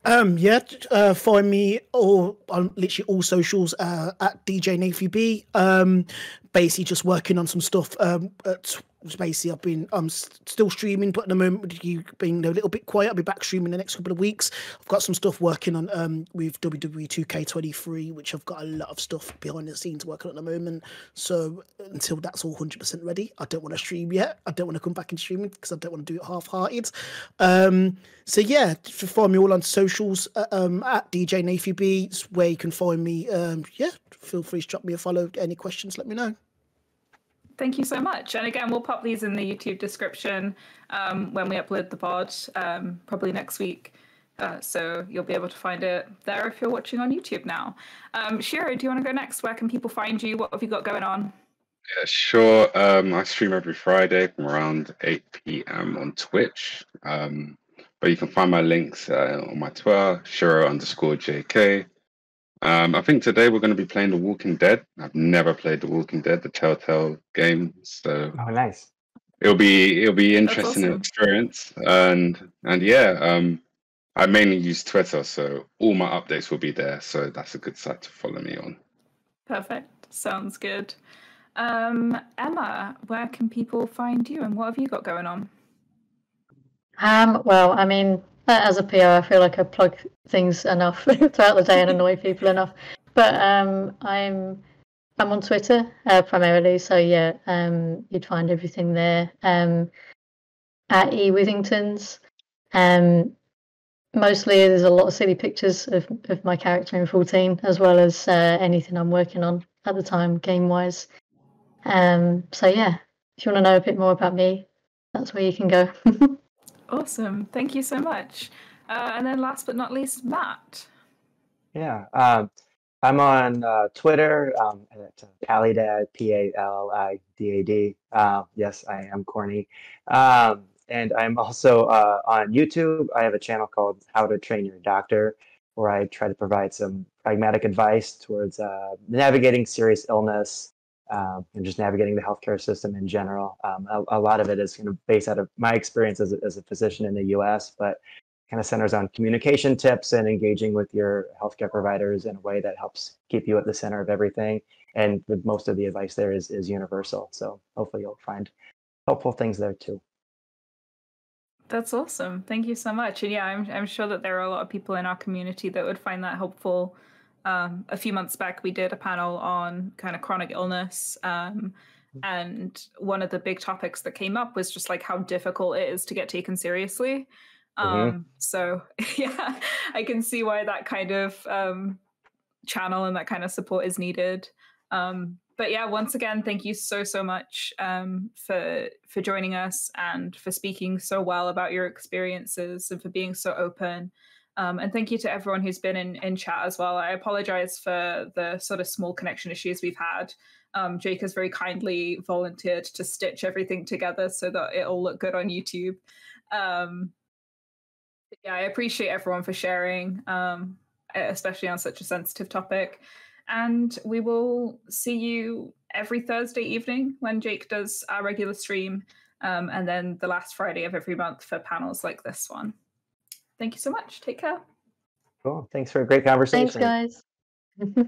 Yeah, find me on literally all socials at DJ Nathy B. Basically just working on some stuff basically I'm still streaming, but at the moment with you being a little bit quiet, I'll be back streaming the next couple of weeks. I've got some stuff working on with WWE 2K23, which I've got a lot of stuff behind the scenes working on at the moment. So until that's all 100% ready, I don't want to stream yet. I don't want to come back and stream it because I don't want to do it half-hearted. So yeah, find me all on socials at DJ Nathy B, where you can find me. Yeah, feel free to drop me a follow. Any questions, let me know. Thank you so much. And again, we'll pop these in the YouTube description when we upload the pod, probably next week. So you'll be able to find it there if you're watching on YouTube now. Shiiro, do you want to go next? Where can people find you? What have you got going on? Yeah, sure. I stream every Friday from around 8 p.m. on Twitch. But you can find my links on my Twitter, Shiiro_JK. I think today we're going to be playing The Walking Dead. I've never played The Walking Dead, the Telltale game, so Oh, nice. it'll be interesting awesome. experience. And yeah, I mainly use Twitter, so all my updates will be there. So that's a good site to follow me on. Perfect. Sounds good. Emma, where can people find you, and what have you got going on? Well, I mean, as a PR, I feel like I plug things enough throughout the day and annoy people enough. But I'm on Twitter primarily, so yeah, you'd find everything there. At Withingtons. Mostly there's a lot of silly pictures of my character in 14, as well as anything I'm working on at the time, game-wise. So yeah, if you want to know a bit more about me, that's where you can go. Awesome. Thank you so much. And then last but not least, Matt. Yeah, I'm on Twitter at Palidad, Pallidad. Yes, I am corny. And I'm also on YouTube. I have a channel called How to Train Your Doctor, where I try to provide some pragmatic advice towards navigating serious illness and just navigating the healthcare system in general. A lot of it is kind of based out of my experience as a physician in the U.S., but kind of centers on communication tips and engaging with your healthcare providers in a way that helps keep you at the center of everything. And most of the advice there is universal. So hopefully you'll find helpful things there too. That's awesome. Thank you so much. And yeah, I'm sure that there are a lot of people in our community that would find that helpful. A few months back, we did a panel on kind of chronic illness. And one of the big topics that came up was just like how difficult it is to get taken seriously. So yeah, I can see why that kind of channel and that kind of support is needed. But yeah, once again, thank you so much for joining us and for speaking so well about your experiences and for being so open. And thank you to everyone who's been in chat as well. I apologize for the sort of small connection issues we've had. Jake has very kindly volunteered to stitch everything together so that it'll look good on YouTube. Yeah, I appreciate everyone for sharing, especially on such a sensitive topic. And we will see you every Thursday evening when Jake does our regular stream, and then the last Friday of every month for panels like this one. Thank you so much. Take care. Cool. Thanks for a great conversation. Thanks, guys.